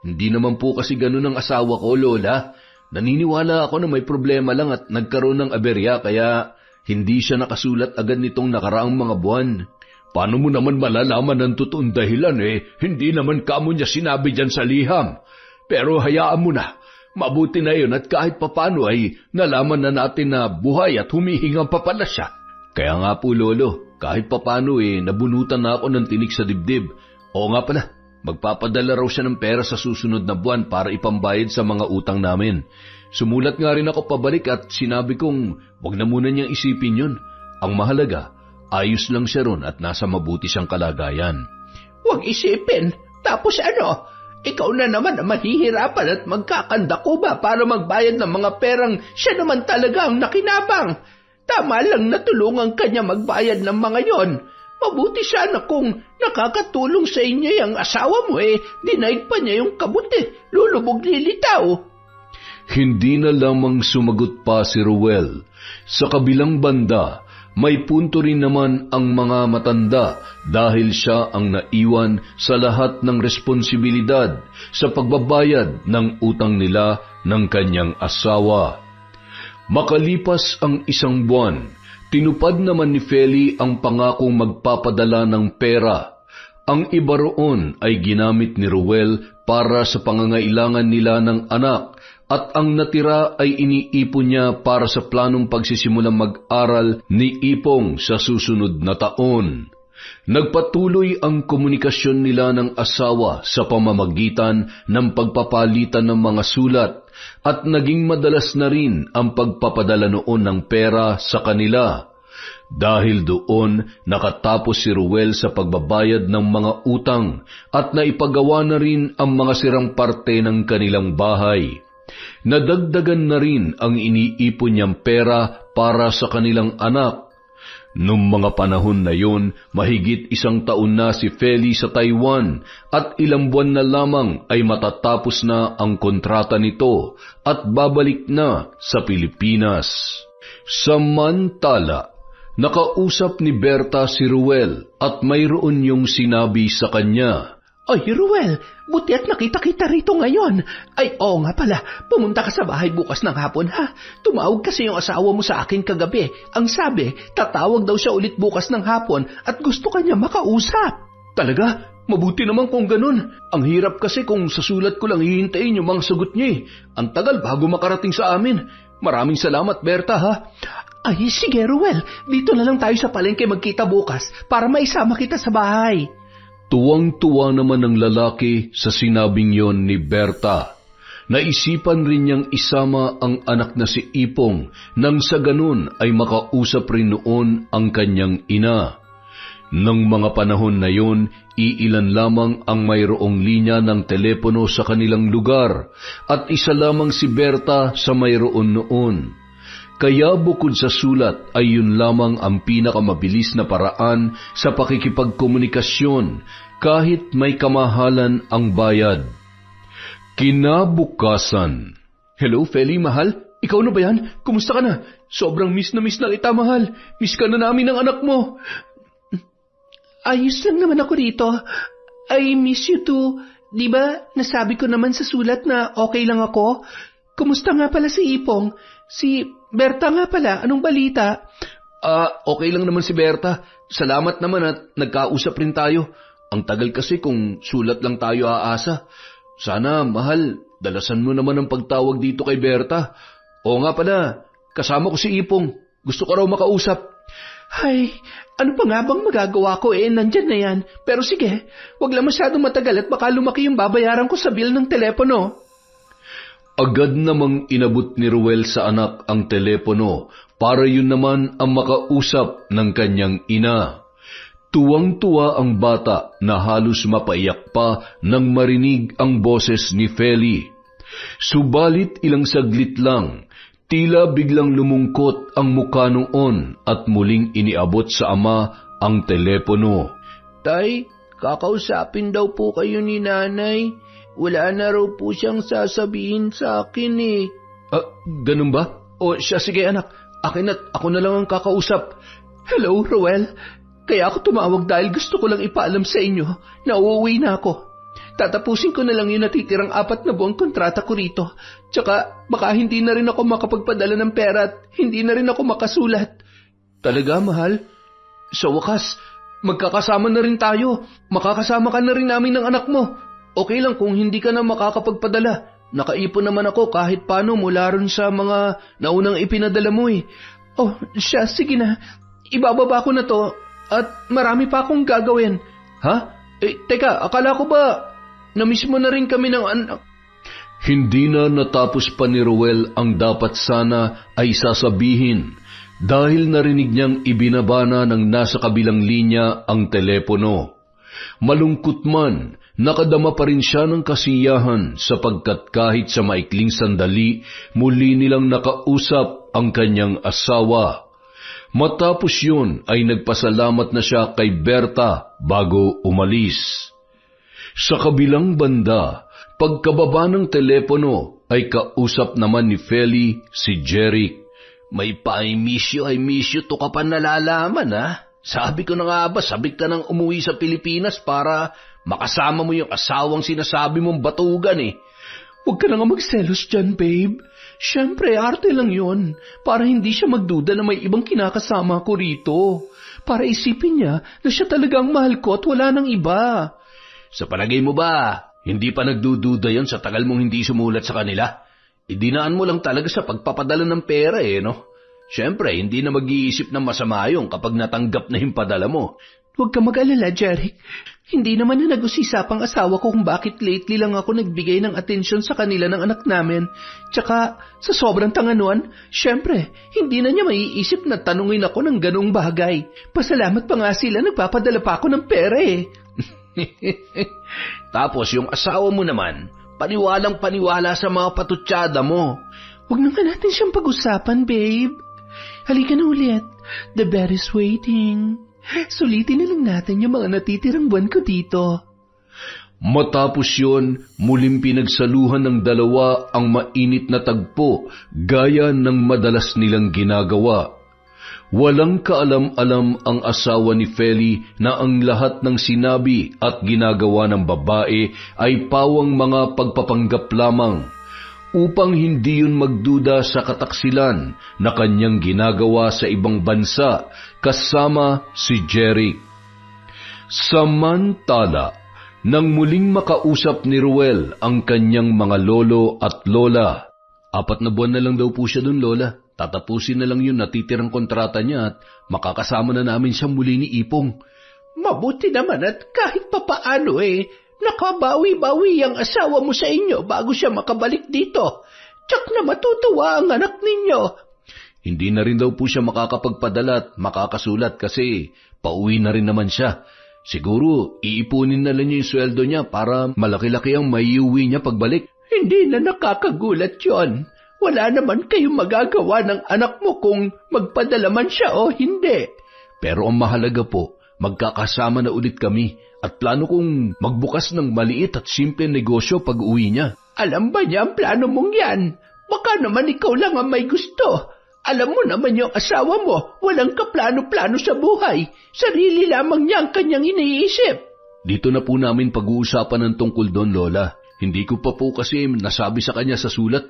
Hindi naman po kasi ganun ang asawa ko, Lola. Naniniwala ako na may problema lang at nagkaroon ng aberya kaya hindi siya nakasulat agad nitong nakaraang mga buwan. Paano mo naman malalaman ang totoong dahilan Hindi naman kamo niya sinabi dyan sa liham. Pero hayaan mo na. Mabuti na yun at kahit papano nalaman na natin na buhay at humihinga pa pala siya. Kaya nga po, Lolo, kahit papano nabunutan na ako ng tinik sa dibdib. Oo nga pala. Magpapadala raw siya ng pera sa susunod na buwan para ipambayad sa mga utang namin. Sumulat nga rin ako pabalik at sinabi kong wag na muna niyang isipin yun. Ang mahalaga, ayos lang siya ron at nasa mabuti siyang kalagayan. Huwag isipin. Tapos ano? Ikaw na naman ang mahihirapan at magkakandakuba para magbayad ng mga perang siya naman talaga ang nakinabang. Tama lang natulungan kanya magbayad ng mga yon. Mabuti sana kung nakakatulong sa inyo yung asawa mo dinaig pa niya yung kabuti, lulubog lilitaw. Hindi na lamang sumagot pa si Ruel. Sa kabilang banda, may punto rin naman ang mga matanda dahil siya ang naiwan sa lahat ng responsibilidad sa pagbabayad ng utang nila ng kanyang asawa. Makalipas ang isang buwan, tinupad naman ni Feli ang pangakong magpapadala ng pera. Ang iba roon ay ginamit ni Ruel para sa pangangailangan nila ng anak at ang natira ay iniipon niya para sa planong pagsisimulang mag-aral ni Ipong sa susunod na taon. Nagpatuloy ang komunikasyon nila ng asawa sa pamamagitan ng pagpapalitan ng mga sulat at naging madalas na rin ang pagpapadala noon ng pera sa kanila. Dahil doon, nakatapos si Ruel sa pagbabayad ng mga utang at naipagawa na rin ang mga sirang parte ng kanilang bahay. Nadagdagan na rin ang iniipon niyang pera para sa kanilang anak. Noong mga panahon na yon, mahigit 1 taon na si Feli sa Taiwan at ilang buwan na lamang ay matatapos na ang kontrata nito at babalik na sa Pilipinas. Samantala, nakausap ni Berta si Ruel at mayroon yung sinabi sa kanya. Ay, Ruel, buti at nakita-kita rito ngayon. Ay, oo nga pala, pumunta ka sa bahay bukas ng hapon, ha? Tumawag kasi yung asawa mo sa akin kagabi. Ang sabi, tatawag daw siya ulit bukas ng hapon at gusto kanya makausap. Talaga? Mabuti naman kung ganun. Ang hirap kasi kung sa sulat ko lang hihintayin yung mga sagot niya. Ang tagal bago makarating sa amin. Maraming salamat, Berta, ha? Ay, sige, Ruel. Dito na lang tayo sa palengke magkita bukas para maisama kita sa bahay. Tuwang-tuwa naman ang lalaki sa sinabing yon ni Berta. Naisipan rin niyang isama ang anak na si Ipong nang sa ganun ay makausap rin noon ang kanyang ina. Nang mga panahon na yon, iilan lamang ang mayroong linya ng telepono sa kanilang lugar at isa lamang si Berta sa mayroon noon. Kaya bukod sa sulat ay yun lamang ang pinakamabilis na paraan sa pakikipagkomunikasyon kahit may kamahalan ang bayad. Kinabukasan. Hello, Feli, mahal? Ikaw na ba yan? Kumusta ka na? Sobrang miss na kita, mahal. Miss ka na namin ng anak mo. Ayos lang naman ako rito. I miss you too. Di ba, nasabi ko naman sa sulat na okay lang ako? Kumusta nga pala si Ipong? Si Berta nga pala, anong balita? Okay lang naman si Berta. Salamat naman at nagkausap rin tayo. Ang tagal kasi kung sulat lang tayo aasa. Sana, mahal, dalasan mo naman ang pagtawag dito kay Berta. Oo nga pala, kasama ko si Ipong. Gusto ko raw makausap. Ay, ano pa nga bang magagawa ko nandyan na yan. Pero sige, wag lang masyadong matagal at baka lumaki yung babayaran ko sa bill ng telepono. Agad namang inabot ni Ruel sa anak ang telepono para yun naman ang makausap ng kanyang ina. Tuwang-tuwa ang bata na halos mapaiyak pa nang marinig ang boses ni Feli. Subalit ilang saglit lang, tila biglang lumungkot ang mukha noon at muling iniabot sa ama ang telepono. Tay, kakausapin daw po kayo ni nanay. Wala na raw po siyang sasabihin sa akin Ganun ba? O siya, sige anak, akin at ako na lang ang kakausap. Hello, Ruel. Kaya ako tumawag dahil gusto ko lang ipaalam sa inyo na uuwi na ako. Tatapusin ko na lang yung natitirang 4 na buwang kontrata ko rito. Tsaka baka hindi na rin ako makapagpadala ng pera at hindi na rin ako makasulat. Talaga, mahal? Sa wakas, magkakasama na rin tayo. Makakasama ka na rin namin ng anak mo. Okay lang kung hindi ka na makakapagpadala. Nakaipon naman ako kahit paano mula ron sa mga naunang ipinadala mo Oh, siya, sige na. Ibababa ko na to at marami pa akong gagawin. Ha? Teka, akala ko ba na-miss mo na rin kami ng anak? Hindi na natapos pa ni Ruel ang dapat sana ay sasabihin dahil narinig niyang ibinabana ng nasa kabilang linya ang telepono. Malungkot man, nakadama pa rin siya ng kasiyahan sapagkat kahit sa maikling sandali, muli nilang nakausap ang kanyang asawa. Matapos yun ay nagpasalamat na siya kay Berta bago umalis. Sa kabilang banda, pagkababa ng telepono ay kausap naman ni Feli si Jeric. May pa-I miss you to ka pa nalalaman Sabi ko na nga ba, sabik ka nang umuwi sa Pilipinas para makasama mo yung asawang sinasabi mong batugan Huwag ka na nga magselos dyan, babe. Siyempre, arte lang yon para hindi siya magduda na may ibang kinakasama ko rito. Para isipin niya na siya talagang mahal ko at wala nang iba. Sa palagay mo ba, hindi pa nagdududa yon sa tagal mong hindi sumulat sa kanila? Idinaan mo lang talaga sa pagpapadala ng pera no? Siyempre, hindi na mag-iisip ng masama yun kapag natanggap na yung padala mo. Huwag ka mag-alala, Jeric. Hindi naman na nag-usisapang asawa ko kung bakit lately lang ako nagbigay ng atensyon sa kanila ng anak namin. Tsaka, sa sobrang tanganuan, syempre, hindi na niya maiisip na tanungin ako ng ganong bagay. Pasalamat pa nga sila, nagpapadala pa ako ng pera Tapos yung asawa mo naman, paniwalang paniwala sa mga patutsada mo. Huwag na nga natin siyang pag-usapan, babe. Halika na ulit. The bed is waiting. Sulitin na lang natin yung mga natitirang buwan ko dito. Matapos yun, muling pinagsaluhan ng dalawa ang mainit na tagpo gaya ng madalas nilang ginagawa. Walang kaalam-alam ang asawa ni Feli na ang lahat ng sinabi at ginagawa ng babae ay pawang mga pagpapanggap lamang, upang hindi yun magduda sa kataksilan na kanyang ginagawa sa ibang bansa kasama si Jeric. Samantala, nang muling makausap ni Ruel ang kanyang mga lolo at lola. 4 na buwan na lang daw po siya dun, Lola. Tatapusin na lang yun natitirang kontrata niya at makakasama na namin siya muli ni Ipong. Mabuti naman at kahit papaano nakabawi-bawi ang asawa mo sa inyo bago siya makabalik dito. Tsak na matutuwa ang anak ninyo. Hindi na rin daw po siya makakapagpadala at makakasulat kasi pauwi na rin naman siya. Siguro, iipunin na lang niya yung sweldo niya para malaki-laki ang maiuwi niya pagbalik. Hindi na nakakagulat yon. Wala naman kayong magagawa ng anak mo kung magpadala man siya o hindi. Pero ang mahalaga po, magkakasama na ulit kami at plano kong magbukas ng maliit at simple negosyo pag uwi niya. Alam ba niya ang plano mong yan? Baka naman ikaw lang ang may gusto. Alam mo naman yung asawa mo, walang kaplano-plano sa buhay. Sarili lamang niya ang kanyang iniisip. Dito na po namin pag-uusapan ng tungkol doon, Lola. Hindi ko pa po kasi nasabi sa kanya sa sulat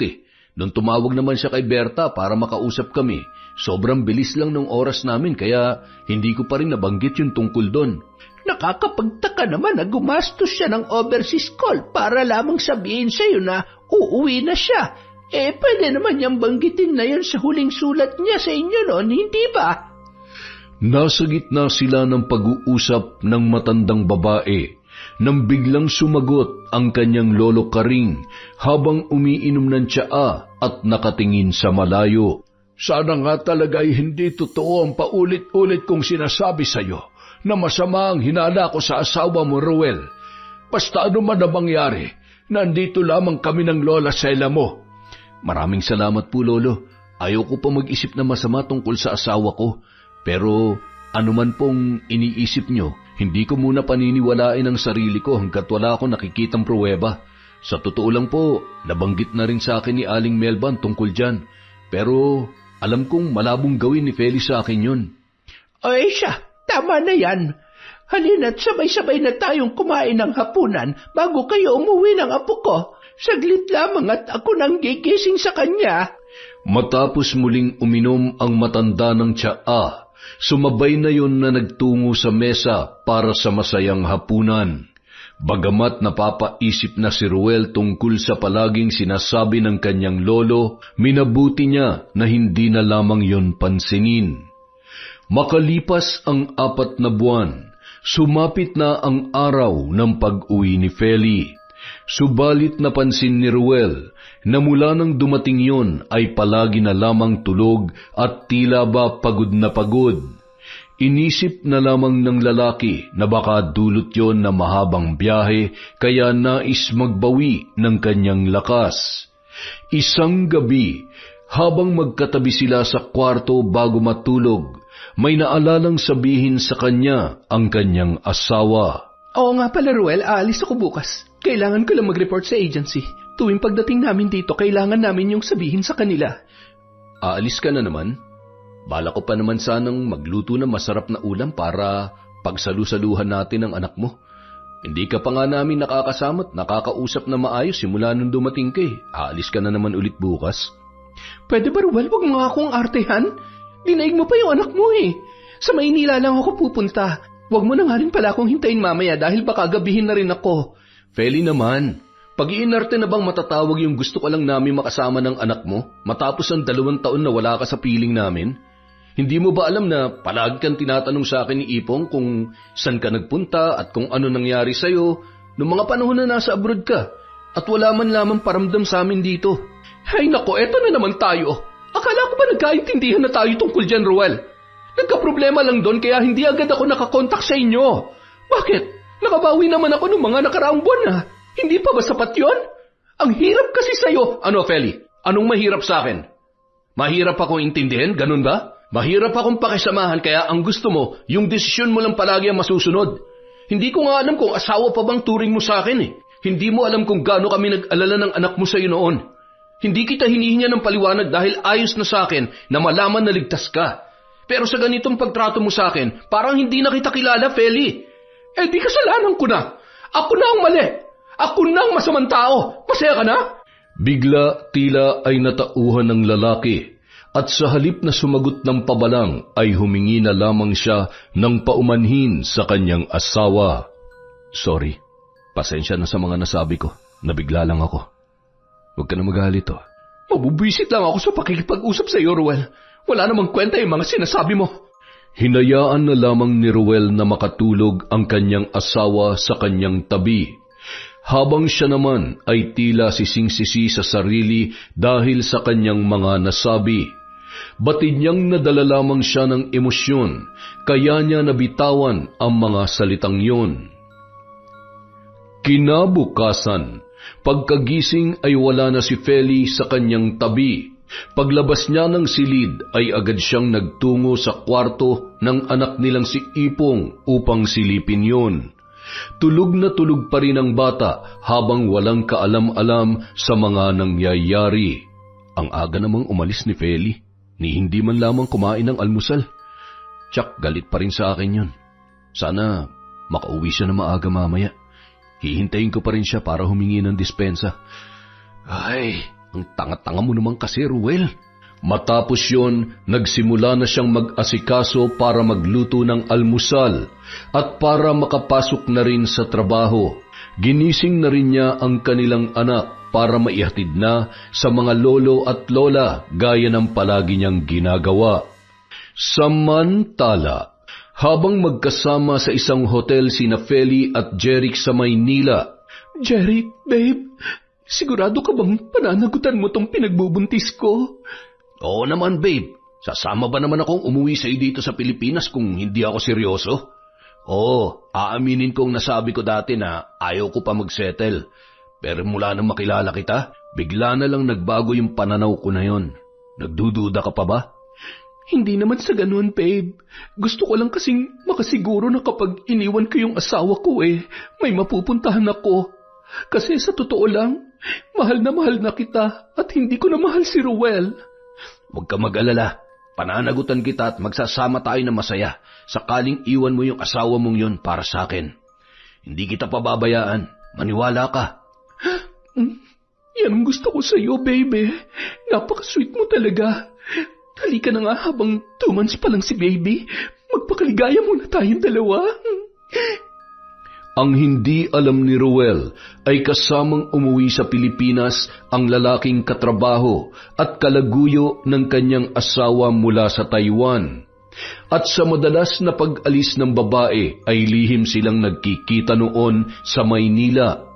Nung tumawag naman siya kay Berta para makausap kami, sobrang bilis lang ng oras namin kaya hindi ko pa rin nabanggit yung tungkol doon. Nakakapagtaka naman na gumastos siya ng overseas call para lamang sabihin sa iyo na uuwi na siya. Pwede naman niyang banggitin na yun sa huling sulat niya sa inyo noon, hindi ba? Nasa gitna sila ng pag-uusap ng matandang babae nang biglang sumagot ang kanyang lolo Karing habang umiinom ng tsaa at nakatingin sa malayo. Sana nga talaga ay hindi totoo ang paulit-ulit kong sinasabi sa iyo na masama ang hinala ko sa asawa mo, Ruel. Basta ano man na mangyari, nandito lamang kami ng lola Sela mo. Maraming salamat po, Lolo. Ayaw ko pa mag-isip na masama tungkol sa asawa ko. Pero ano man pong iniisip nyo, hindi ko muna paniniwalain ang sarili ko hanggat wala akong nakikitang pruweba. Sa totoo lang po, nabanggit na rin sa akin ni Aling Melban tungkol dyan. Pero alam kong malabong gawin ni Feli sa akin yun. Ay siya, tama na yan. Halina't sabay-sabay na tayong kumain ng hapunan bago kayo umuwi ng apo ko. Saglit lamang at ako nang gigising sa kanya. Matapos muling uminom ang matanda ng tsaa, sumabay na yon na nagtungo sa mesa para sa masayang hapunan. Bagamat napapaisip na si Ruel tungkol sa palaging sinasabi ng kanyang lolo, minabuti niya na hindi na lamang yon pansinin. Makalipas ang 4 na buwan, sumapit na ang araw ng pag-uwi ni Feli. Subalit napansin ni Ruel na mula nang dumating yon ay palagi na lamang tulog at tila ba pagod na pagod. Inisip na lamang ng lalaki na baka dulot yon na mahabang biyahe kaya nais magbawi ng kanyang lakas. Isang gabi, habang magkatabi sila sa kwarto bago matulog, may naalalang sabihin sa kanya ang kanyang asawa. Oo nga pala, Ruel, aalis ako bukas. Kailangan ko lang mag-report sa agency. Tuwing pagdating namin dito, kailangan namin yung sabihin sa kanila. Aalis ka na naman? Bala ko pa naman sanang magluto ng masarap na ulam para pagsalusaluhan natin ang anak mo. Hindi ka pa nga namin nakakasama't nakakausap na maayos simula nung dumating ka. Aalis ka na naman ulit bukas. Pwede ba, Ruel, wag mo nga akong artehan? Dinaig mo pa yung anak mo eh. Sa Maynila lang ako pupunta. Wag mo na nga rin pala akong hintayin mamaya dahil baka gabihin na rin ako. Feli naman, pag-iinarte na bang matatawag yung gusto ka lang namin makasama ng anak mo matapos ang 2 taon na wala ka sa piling namin? Hindi mo ba alam na palagi kang tinatanong sa akin ni Ipong kung saan ka nagpunta at kung ano nangyari sa'yo noong mga panahon na nasa abroad ka at wala man lamang paramdam sa amin dito? Ay nako, eto na naman tayo. Akala ko ba nagkaintindihan na tayo tungkol dyan, Ruel? Nagka-problema lang doon kaya hindi agad ako nakakontak sa inyo. Bakit? Nakabawi naman ako ng mga nakaraang buwan na. Hindi pa ba sapat yon? Ang hirap kasi sa'yo. Ano, Feli? Anong mahirap sa akin? Mahirap akong intindihin? Ganun ba? Mahirap akong pakisamahan kaya ang gusto mo, yung desisyon mo lang palagi ang masusunod. Hindi ko nga alam kung asawa pa bang turing mo sa akin eh. Hindi mo alam kung gaano kami nag-alala ng anak mo sa'yo noon. Hindi kita hinihinga ng paliwanag dahil ayos na sa akin na malaman na ligtas ka. Pero sa ganitong pagtrato mo sa akin, parang hindi na kita kilala, Feli. Eh di kasalanan ko na. Ako na ang mali. Ako na ang masamang tao. Masaya ka na? Bigla tila ay natauhan ng lalaki at sa halip na sumagot ng pabalang ay humingi na lamang siya ng paumanhin sa kanyang asawa. Sorry, pasensya na sa mga nasabi ko. Nabigla lang ako. Huwag ka na magalit oh. Mabubwisit lang ako sa pakikipag-usap sa iyo, Ruel. Wala namang kwenta yung mga sinasabi mo. Hinayaan na lamang ni Ruel na makatulog ang kanyang asawa sa kanyang tabi. Habang siya naman ay tila sising-sisi sa sarili dahil sa kanyang mga nasabi. Batid niyang nadala lamang siya ng emosyon, kaya niya nabitawan ang mga salitang yun. Kinabukasan, pagkagising ay wala na si Feli sa kanyang tabi. Paglabas niya ng silid ay agad siyang nagtungo sa kwarto ng anak nilang si Ipong upang silipin yun. Tulog na tulog pa rin ang bata habang walang kaalam-alam sa mga nangyayari. Ang aga namang umalis ni Feli, ni hindi man lamang kumain ng almusal. Tsak, galit pa rin sa akin yun. Sana makauwi siya na maaga mamaya. Hihintayin ko pa rin siya para humingi ng dispensa. Ay, ang tanga-tanga mo naman kasi, Ruel. Matapos yon, nagsimula na siyang mag-asikaso para magluto ng almusal at para makapasok na rin sa trabaho. Ginising na rin niya ang kanilang anak para maihatid na sa mga lolo at lola gaya ng palagi niyang ginagawa. Samantala, habang magkasama sa isang hotel sina Feli at Jeric sa Maynila. Jeric, babe, sigurado ka bang pananagutan mo tong pinagbubuntis ko? Oo naman, babe. Sasama ba naman akong umuwi sa dito sa Pilipinas kung hindi ako seryoso? Oo, aaminin kong nasabi ko dati na ayaw ko pa magsettle. Pero mula nang makilala kita, bigla na lang nagbago yung pananaw ko na yon. Nagdududa ka pa ba? Hindi naman sa ganun, babe. Gusto ko lang kasing makasiguro na kapag iniwan ko yung asawa ko may mapupuntahan ako. Kasi sa totoo lang, mahal na kita at hindi ko na mahal si Ruel. Huwag ka mag-alala. Pananagutan kita at magsasama tayo na masaya sakaling iwan mo yung asawa mong yun para sa akin. Hindi kita pababayaan. Maniwala ka. Yan ang gusto ko sa'yo, baby. Napaka-sweet mo talaga. Halika na nga habang 2 months pa lang si baby. Magpakaligaya muna tayong dalawa. Ang hindi alam ni Ruel ay kasamang umuwi sa Pilipinas ang lalaking katrabaho at kalaguyo ng kanyang asawa mula sa Taiwan. At sa madalas na pag-alis ng babae ay lihim silang nagkikita noon sa Maynila.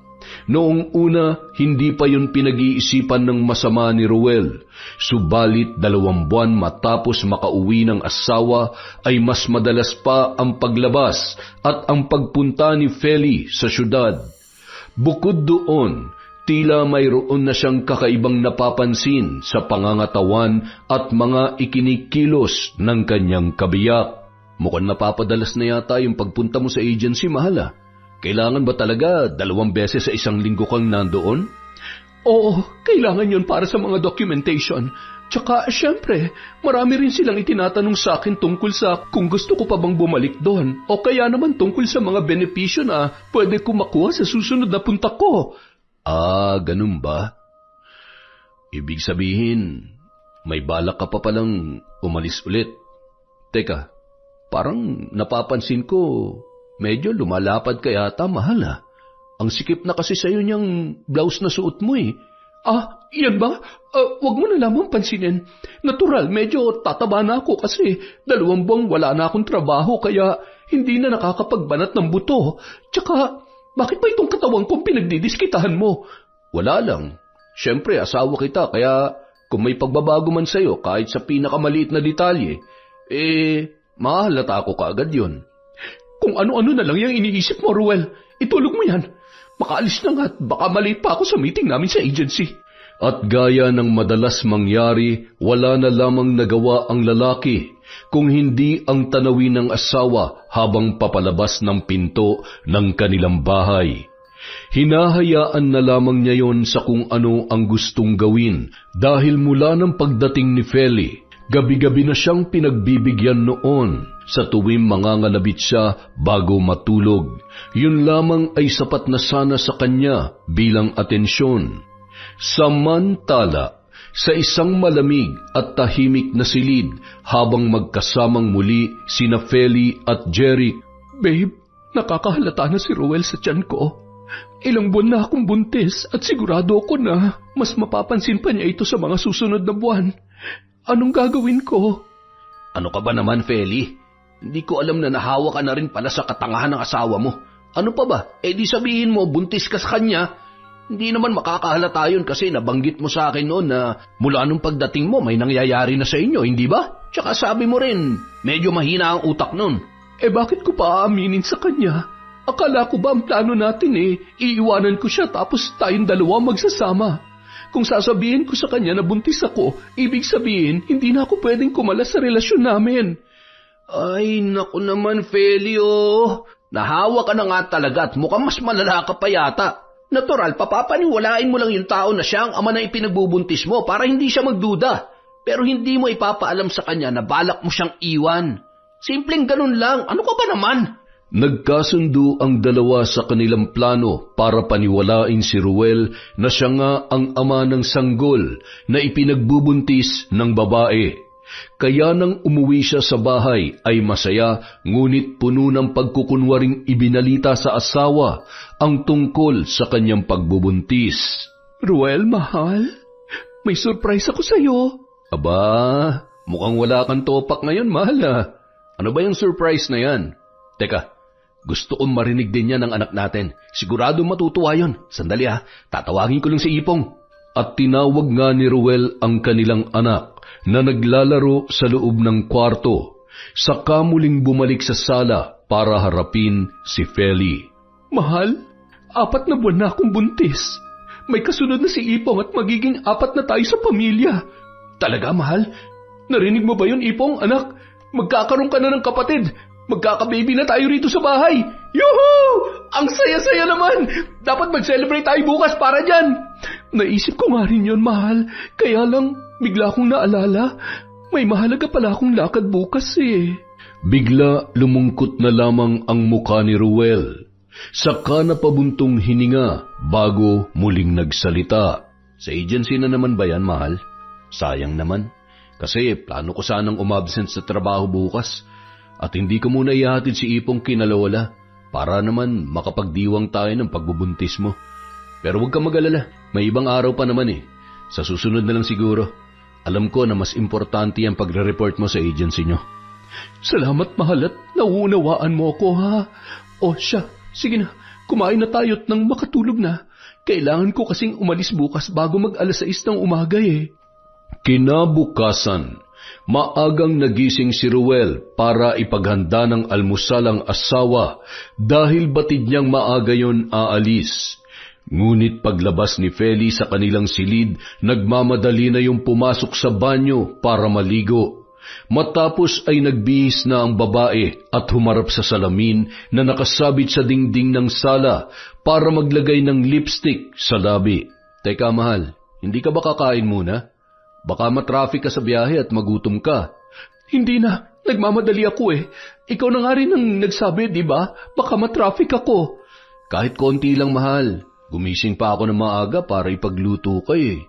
Noong una, hindi pa yun pinag-iisipan ng masama ni Ruel. Subalit 2 buwan matapos makauwi ng asawa ay mas madalas pa ang paglabas at ang pagpunta ni Feli sa syudad. Bukod doon, tila mayroon na siyang kakaibang napapansin sa pangangatawan at mga ikinikilos ng kanyang kabiyak. Mukhang napapadalas na yata yung pagpunta mo sa agency, mahal. Kailangan ba talaga 2 beses sa isang linggo kang nandoon? Oo, kailangan yun para sa mga documentation. Tsaka, syempre, marami rin silang itinatanong sa akin tungkol sa kung gusto ko pa bang bumalik doon o kaya naman tungkol sa mga benepisyo na pwede ko makuha sa susunod na punta ko. Ah, ganun ba? Ibig sabihin, may balak ka pa palang umalis ulit. Teka, parang napapansin ko, medyo lumalapad ka yata, mahal. Ang sikip na kasi sa'yo niyang blouse na suot mo Ah, yan ba? Wag mo na lamang pansinin. Natural, medyo tataba na ako kasi 2 buwang wala na akong trabaho kaya hindi na nakakapagbanat ng buto. Tsaka, bakit ba itong katawan kong pinagdidiskitahan mo? Wala lang. Siyempre, asawa kita kaya kung may pagbabago man sa'yo kahit sa pinakamaliit na detalye, mahalata ako kaagad yun. Kung ano-ano na lang yung iniisip mo, Ruel. Itulog mo yan. Makaalis na nga at baka maliit pa ako sa meeting namin sa agency. At gaya ng madalas mangyari, wala na lamang nagawa ang lalaki kung hindi ang tanawin ng asawa habang papalabas ng pinto ng kanilang bahay. Hinahayaan na lamang niya yon sa kung ano ang gustong gawin dahil mula ng pagdating ni Feli, gabi-gabi na siyang pinagbibigyan noon. Sa tuwing mangangalabit siya bago matulog, yun lamang ay sapat na sana sa kanya bilang atensyon. Samantala, sa isang malamig at tahimik na silid habang magkasamang muli sina Feli at Jeric. Babe, nakakahalata na si Ruel sa tiyan ko. Ilang buwan na akong buntis at sigurado ako na mas mapapansin pa niya ito sa mga susunod na buwan. Anong gagawin ko? Ano ka ba naman, Feli? Hindi ko alam na nahawa ka na rin pala sa katangahan ng asawa mo. Ano pa ba? Di sabihin mo, buntis ka sa kanya. Hindi naman makakahalata yun kasi nabanggit mo sa akin noon na mula nung pagdating mo may nangyayari na sa inyo, hindi ba? Tsaka sabi mo rin, medyo mahina ang utak nun. Bakit ko pa aaminin sa kanya? Akala ko ba ang plano natin iiwanan ko siya tapos tayong 2 magsasama? Kung sasabihin ko sa kanya na buntis ako, ibig sabihin hindi na ako pwedeng kumalas sa relasyon namin. Ay, naku naman, Feli, nahawa ka na nga talaga at mukhang mas malala ka pa yata. Natural, papapaniwalain mo lang yung tao na siya ang ama na ipinagbubuntis mo para hindi siya magduda. Pero hindi mo ipapaalam sa kanya na balak mo siyang iwan. Simpleng ganun lang, ano ka ba naman? Nagkasundo ang dalawa sa kanilang plano para paniwalain si Ruel na siya nga ang ama ng sanggol na ipinagbubuntis ng babae. Kaya nang umuwi siya sa bahay ay masaya ngunit puno ng pagkukunwaring ibinalita sa asawa ang tungkol sa kanyang pagbubuntis. Ruel, mahal, may surprise ako sa'yo. Aba, mukhang wala kang topak ngayon, mahal na. Ano ba yung surprise na yan? Teka, gusto kong marinig din yan ng anak natin. Sigurado matutuwa yun. Sandali tatawagin ko lang si Ipong. At tinawag nga ni Ruel ang kanilang anak na naglalaro sa loob ng kwarto. Saka muling bumalik sa sala para harapin si Feli. Mahal, 4 na buwan na akong buntis. May kasunod na si Ipong at magiging 4 na tayo sa pamilya. Talaga, mahal? Narinig mo ba yun, Ipong, anak? Magkakaroon ka na ng kapatid. Magkaka-baby na tayo rito sa bahay. Yuhu! Ang saya-saya naman! Dapat mag-celebrate tayo bukas para dyan. Naisip ko nga rin yun, mahal. Kaya lang, bigla akong naalala. May mahalaga pala akong lakad bukas eh. Bigla lumungkot na lamang ang mukha ni Ruel. Saka napabuntong hininga bago muling nagsalita. Sa agency na naman ba yan, mahal? Sayang naman. Kasi plano ko sanang umabsent sa trabaho bukas. At hindi ko muna ihatid si Ipong kina Lola para naman makapagdiwang tayo ng pagbubuntis mo. Pero huwag kang mag-alala, may ibang araw pa naman eh. Sa susunod na lang siguro. Alam ko na mas importante ang pagre-report mo sa agency nyo. Salamat, mahal, at nauunawaan mo ko, ha? O siya, sige na, kumain na tayo at nang makatulog na. Kailangan ko kasing umalis bukas bago mag-6 ng umaga eh. Kinabukasan, maagang nagising si Ruel para ipaghanda ng almusal ang asawa dahil batid niyang maaga yon aalis. Ngunit paglabas ni Feli sa kanilang silid, nagmamadali na yung pumasok sa banyo para maligo. Matapos ay nagbihis na ang babae at humarap sa salamin na nakasabit sa dingding ng sala para maglagay ng lipstick sa labi. Teka, mahal, hindi ka ba kakain muna? Baka matraffic ka sa biyahe at magutom ka. Hindi na, nagmamadali ako eh. Ikaw na nga rin ang nagsabi, di ba? Baka matraffic ako. Kahit konti lang, mahal. Gumising pa ako ng maaga para ipagluto ka eh.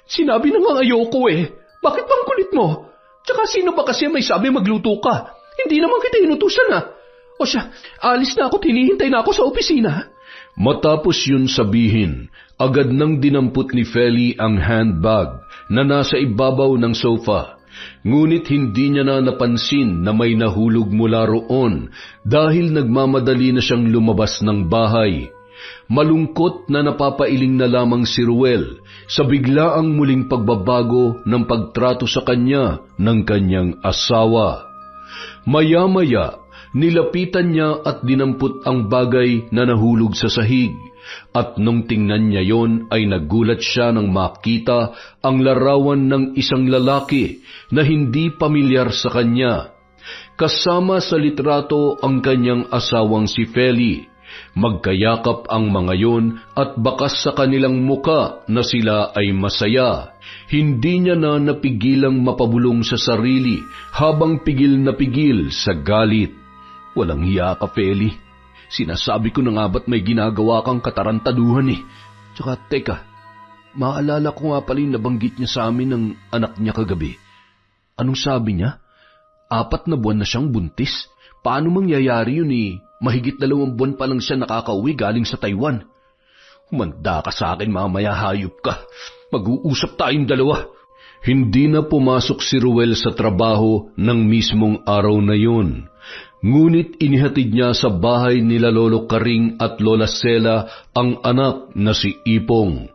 Sinabi na nga ayoko eh. Bakit bang kulit mo? Tsaka sino ba kasi may sabi magluto ka? Hindi naman kita inutusan O siya, alis na ako, hinihintay na ako sa opisina. Matapos yun sabihin, agad nang dinampot ni Feli ang handbag na nasa ibabaw ng sofa. Ngunit hindi niya na napansin na may nahulog mula roon dahil nagmamadali na siyang lumabas ng bahay. Malungkot na napapailing na lamang si Ruel sa biglaang muling pagbabago ng pagtrato sa kanya ng kanyang asawa. Maya-maya, nilapitan niya at dinampot ang bagay na nahulog sa sahig. At nung tingnan niya yon ay nagulat siya nang makita ang larawan ng isang lalaki na hindi pamilyar sa kanya. Kasama sa litrato ang kanyang asawang si Feli. Magkayakap ang mga yon at bakas sa kanilang muka na sila ay masaya. Hindi niya na napigilang mapabulong sa sarili habang pigil na pigil sa galit. Walang hiya ka, Feli. Sinasabi ko na nga ba't may ginagawa kang katarantaduhan eh. Tsaka teka, maalala ko nga pala yung nabanggit niya sa amin ng anak niya kagabi. Anong sabi niya? 4 na buwan na siyang buntis. Paano mangyayari yun eh? Mahigit 2 buwan pa lang siya nakakauwi galing sa Taiwan. Humanda ka sa akin, mamaya hayop ka. Mag-uusap tayong dalawa. Hindi na pumasok si Ruel sa trabaho ng mismong araw na yun. Ngunit inihatid niya sa bahay nila Lolo Karing at Lola Sela ang anak na si Ipong.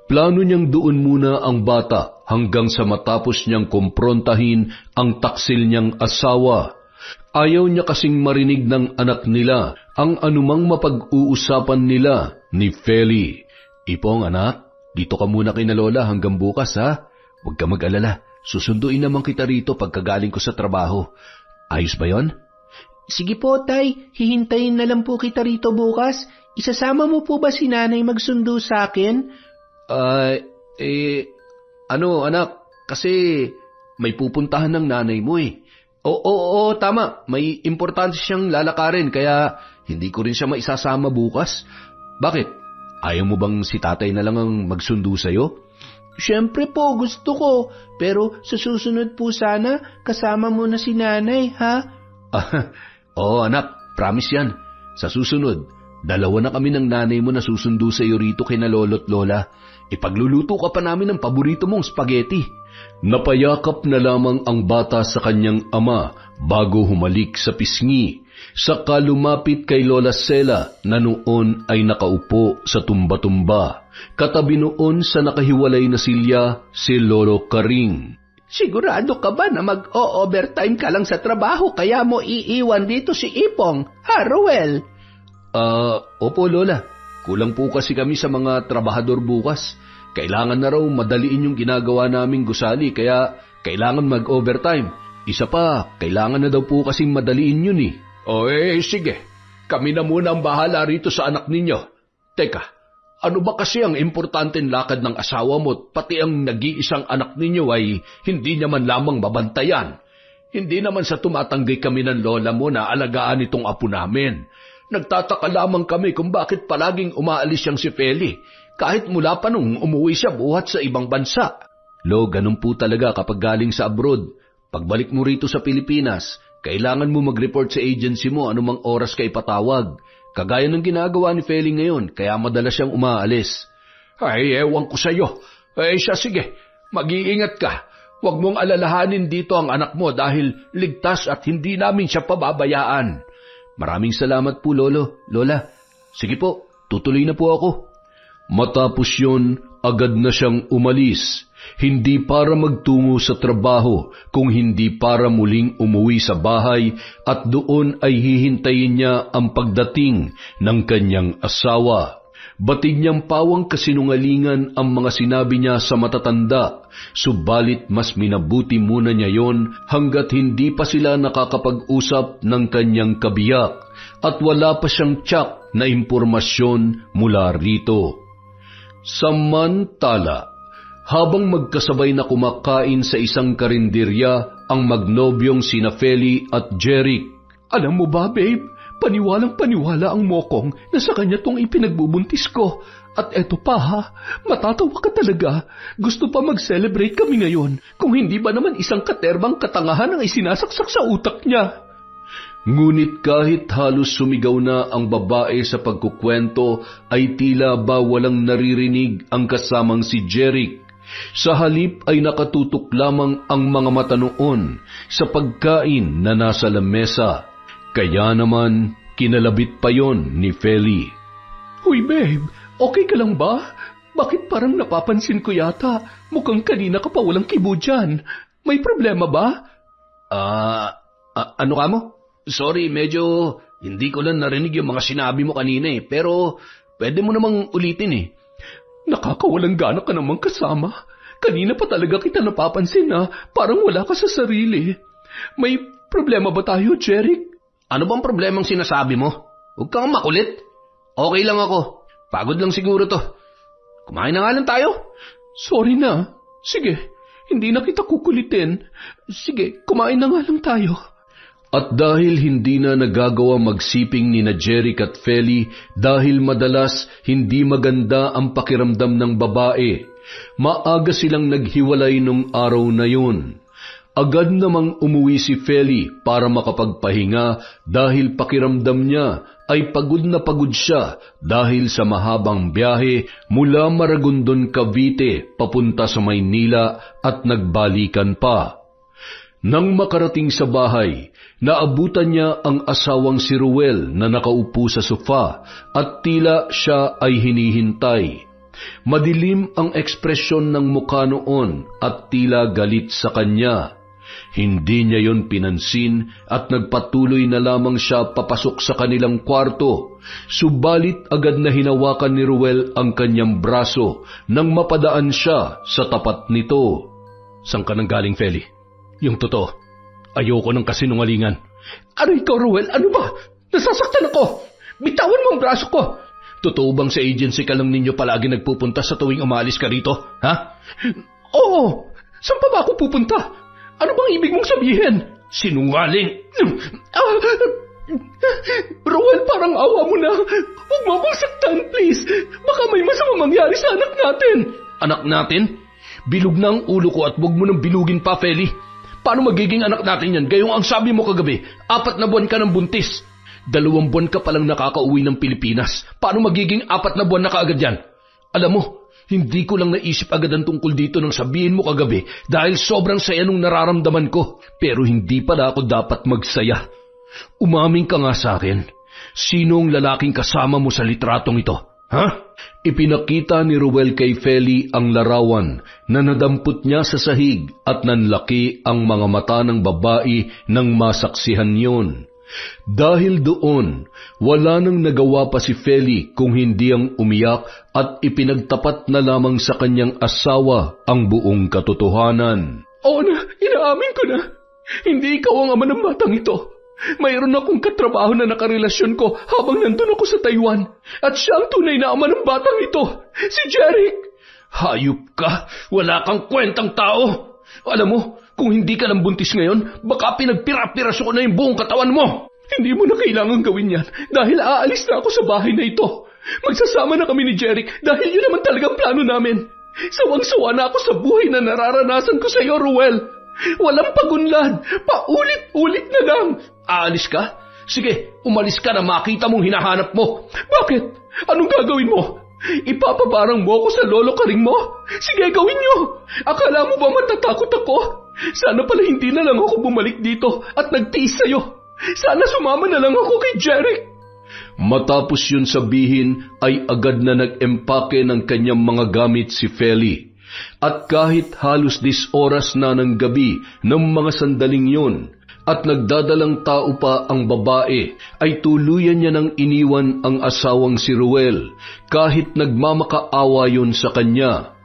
Plano niyang doon muna ang bata hanggang sa matapos niyang kumprontahin ang taksil niyang asawa. Ayaw niya kasing marinig ng anak nila ang anumang mapag-uusapan nila ni Feli. Ipong, anak, dito ka muna kay na Lola hanggang bukas ha. Huwag ka mag-alala, susunduin naman kita rito pagkagaling ko sa trabaho. Ayos ba yon? Sige po, Tay. Hihintayin na lang po kita rito bukas. Isasama mo po ba si Nanay magsundo sa akin? Anak, kasi may pupuntahan ng nanay mo eh. Oo, tama. May importante siyang lalakarin kaya hindi ko rin siya maisasama bukas. Bakit? Ayaw mo bang si tatay na lang ang magsundo sa'yo? Siyempre po, gusto ko. Pero sa susunod po sana, kasama mo na si Nanay, ha? Oo, anak. Promise yan. Sa susunod, 2 na kami ng nanay mo na susundo sa iyo rito kina lolo't lola. Ipagluluto ka pa namin ng paborito mong spaghetti. Napayakap na lamang ang bata sa kanyang ama bago humalik sa pisngi. Saka lumapit kay Lola Sela na noon ay nakaupo sa tumba-tumba. Katabi noon sa nakahiwalay na silya si Lolo Karing. Sigurado ka ba na mag-o-overtime ka lang sa trabaho kaya mo iiwan dito si Ipong, ha, Ruel? Opo Lola. Kulang po kasi kami sa mga trabahador bukas. Kailangan na raw madaliin yung ginagawa naming gusali kaya kailangan mag-overtime. Isa pa, kailangan na daw po kasing madaliin yun eh. Sige. Kami na muna ang bahala rito sa anak ninyo. Teka, ano ba kasi ang importanteng lakad ng asawa mo pati ang nag-iisang anak ninyo ay hindi niya man lamang mabantayan? Hindi naman sa tumatanggi kami ng lola mo na alagaan itong apo namin. Nagtataka lamang kami kung bakit palaging umaalis siyang si Feli, kahit mula pa nung umuwi siya buhat sa ibang bansa. Lo, ganun po talaga kapag galing sa abroad. Pagbalik mo rito sa Pilipinas, kailangan mo mag-report sa agency mo anumang oras ka ipatawag. Kagaya ng ginagawa ni Feli ngayon, kaya madalas siyang umaalis. Ay, ewan ko sa'yo. Siya sige, mag-iingat ka. Huwag mong alalahanin dito ang anak mo dahil ligtas at hindi namin siya pababayaan. Maraming salamat po, Lolo. Lola, sige po, tutuloy na po ako. Matapos yun, agad na siyang umalis. Hindi para magtungo sa trabaho, kung hindi para muling umuwi sa bahay at doon ay hihintayin niya ang pagdating ng kanyang asawa. Batid niyang pawang kasinungalingan ang mga sinabi niya sa matatanda, subalit mas minabuti muna niya yon hanggat hindi pa sila nakakapag-usap ng kanyang kabiyak at wala pa siyang tiyak na impormasyon mula rito. Samantala, habang magkasabay na kumakain sa isang karinderya ang magnobyong sina Feli at Jeric. Alam mo ba, babe? Paniwalang-paniwala ang mokong na sa kanya tong ipinagbubuntis ko. At eto pa ha, matatawa ka talaga. Gusto pa mag-celebrate kami ngayon kung hindi ba naman isang katerbang katangahan ang isinasaksak sa utak niya. Ngunit kahit halos sumigaw na ang babae sa pagkukwento ay tila ba walang naririnig ang kasamang si Jeric. Sa halip ay nakatutok lamang ang mga mata noon sa pagkain na nasa lamesa. Kaya naman, kinalabit pa yon ni Feli. Uy babe, okay ka lang ba? Bakit parang napapansin ko yata? Mukhang kanina ka pa walang kibo dyan. May problema ba? Ano ka mo? Sorry, medyo hindi ko lang narinig yung mga sinabi mo kanina eh. Pero pwede mo namang ulitin eh. Nakakawalang gana ka namang kasama. Kanina pa talaga kita napapansin na parang wala ka sa sarili. May problema ba tayo, Jeric? Ano bang problemang sinasabi mo? Huwag kang makulit. Okay lang ako. Pagod lang siguro to. Kumain na nga lang tayo. Sorry na. Sige, hindi na kita kukulitin. Sige, kumain na nga lang tayo. At dahil hindi na nagagawa magsiping ni na Jeric at Feli dahil madalas hindi maganda ang pakiramdam ng babae, maaga silang naghiwalay nung araw na yun. Agad namang umuwi si Feli para makapagpahinga dahil pakiramdam niya ay pagod na pagod siya dahil sa mahabang biyahe mula Maragondon, Cavite papunta sa Maynila at nagbalikan pa. Nang makarating sa bahay, naabutan niya ang asawang si Ruel na nakaupo sa sofa at tila siya ay hinihintay. Madilim ang ekspresyon ng mukha noon at tila galit sa kanya. Hindi niya yon pinansin at nagpatuloy na lamang siya papasok sa kanilang kwarto. Subalit agad na hinawakan ni Ruel ang kanyang braso nang mapadaan siya sa tapat nito. Saan ka nang galing, Feli? Yung totoo, ayoko ng kasinungalingan. Ano ikaw, Ruel? Ano ba? Nasasaktan ako! Bitawan mo ang braso ko! Totoo bang sa agency ka lang ninyo palagi nagpupunta sa tuwing umalis ka rito? Ha? Oo! Saan pa ba ako pupunta? Ano bang ibig mong sabihin? Sinungaling! Ruel, parang awa mo na. Huwag mo akong saktan, please. Baka may masama mangyari sa anak natin. Anak natin? Bilog na ang ulo ko at huwag mo nang bilugin pa, Feli. Paano magiging anak natin yan? Gayong ang sabi mo kagabi, 4 na buwan ka ng buntis. 2 buwan ka palang nakakauwi ng Pilipinas. Paano magiging 4 na buwan na kaagad yan? Alam mo, hindi ko lang naisip agad ang tungkol dito nang sabihin mo kagabi dahil sobrang saya nung nararamdaman ko. Pero hindi pala ako dapat magsaya. Umamin ka nga sa akin. Sinong lalaking kasama mo sa litratong ito? Ha? Ipinakita ni Ruel kay Feli ang larawan na nadampot niya sa sahig at nanlaki ang mga mata ng babae nang masaksihan yon. Dahil doon, wala nang nagawa pa si Feli kung hindi ang umiyak at ipinagtapat na lamang sa kanyang asawa ang buong katotohanan. Oo na, inaamin ko na. Hindi ikaw ang ama ng batang ito. Mayroon akong katrabaho na nakarelasyon ko habang nandun ako sa Taiwan. At siya ang tunay na ama ng batang ito, si Jeric. Hayop ka! Wala kang kwentang tao! Alam mo, kung hindi ka lang buntis ngayon, baka pinagpira-piraso ko na yung buong katawan mo! Hindi mo na kailangan gawin yan dahil aalis na ako sa bahay na ito. Magsasama na kami ni Jeric dahil yun naman talagang plano namin. Sawang-sawa na ako sa buhay na nararanasan ko sa iyo, Ruel. Walang pagunlad, paulit-ulit na lang. Aalis ka? Sige, umalis ka na makita mong hinahanap mo. Bakit? Anong gagawin mo? Ipapabarang mo ako sa lolo karing mo? Sige, gawin nyo. Akala mo ba matatakot ako? Sana pala hindi na lang ako bumalik dito at nagtiis sa'yo. Sana sumama na lang ako kay Jeric. Matapos yun sabihin ay agad na nag-empake ng kanyang mga gamit si Feli. At kahit halos 10 oras na ng gabi ng mga sandaling yun at nagdadalang tao pa ang babae, ay tuluyan niya nang iniwan ang asawang si Ruel kahit nagmamakaawa yun sa kanya.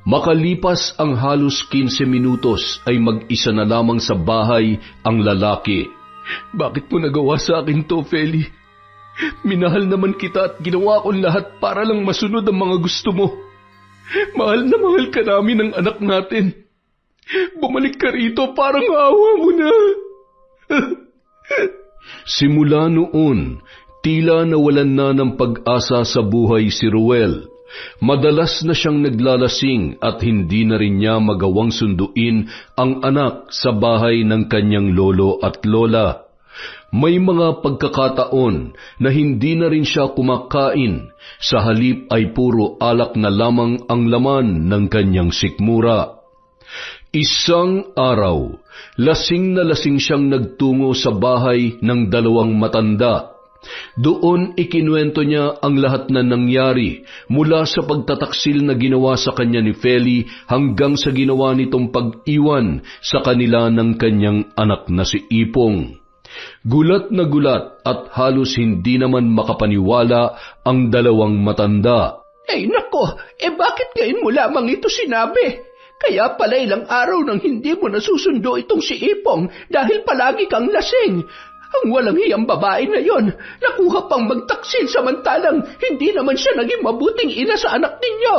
Makalipas ang halos 15 minutos ay mag-isa na lamang sa bahay ang lalaki. Bakit mo nagawa sa akin to, Feli? Minahal naman kita at ginawa ko lahat para lang masunod ang mga gusto mo. Mahal na mahal ka namin ng anak natin. Bumalik ka rito, parang awa mo na. Simula noon, tila nawalan na ng pag-asa sa buhay si Ruel. Madalas na siyang naglalasing at hindi na rin niya magawang sunduin ang anak sa bahay ng kanyang lolo at lola. May mga pagkakataon na hindi na rin siya kumakain, sa halip ay puro alak na lamang ang laman ng kanyang sikmura. Isang araw, lasing na lasing siyang nagtungo sa bahay ng 2 matanda. Doon ikinuwento niya ang lahat na nangyari mula sa pagtataksil na ginawa sa kanya ni Feli hanggang sa ginawa nitong pag-iwan sa kanila ng kanyang anak na si Ipong. Gulat na gulat at halos hindi naman makapaniwala ang 2 matanda. Ay nako, bakit ngayon mo lamang ito sinabi? Kaya pala ilang araw nang hindi mo nasusundo itong si Ipong dahil palagi kang lasing. Ang walang hiyang babae na yon, nakuha pang magtaksil samantalang hindi naman siya naging mabuting ina sa anak ninyo.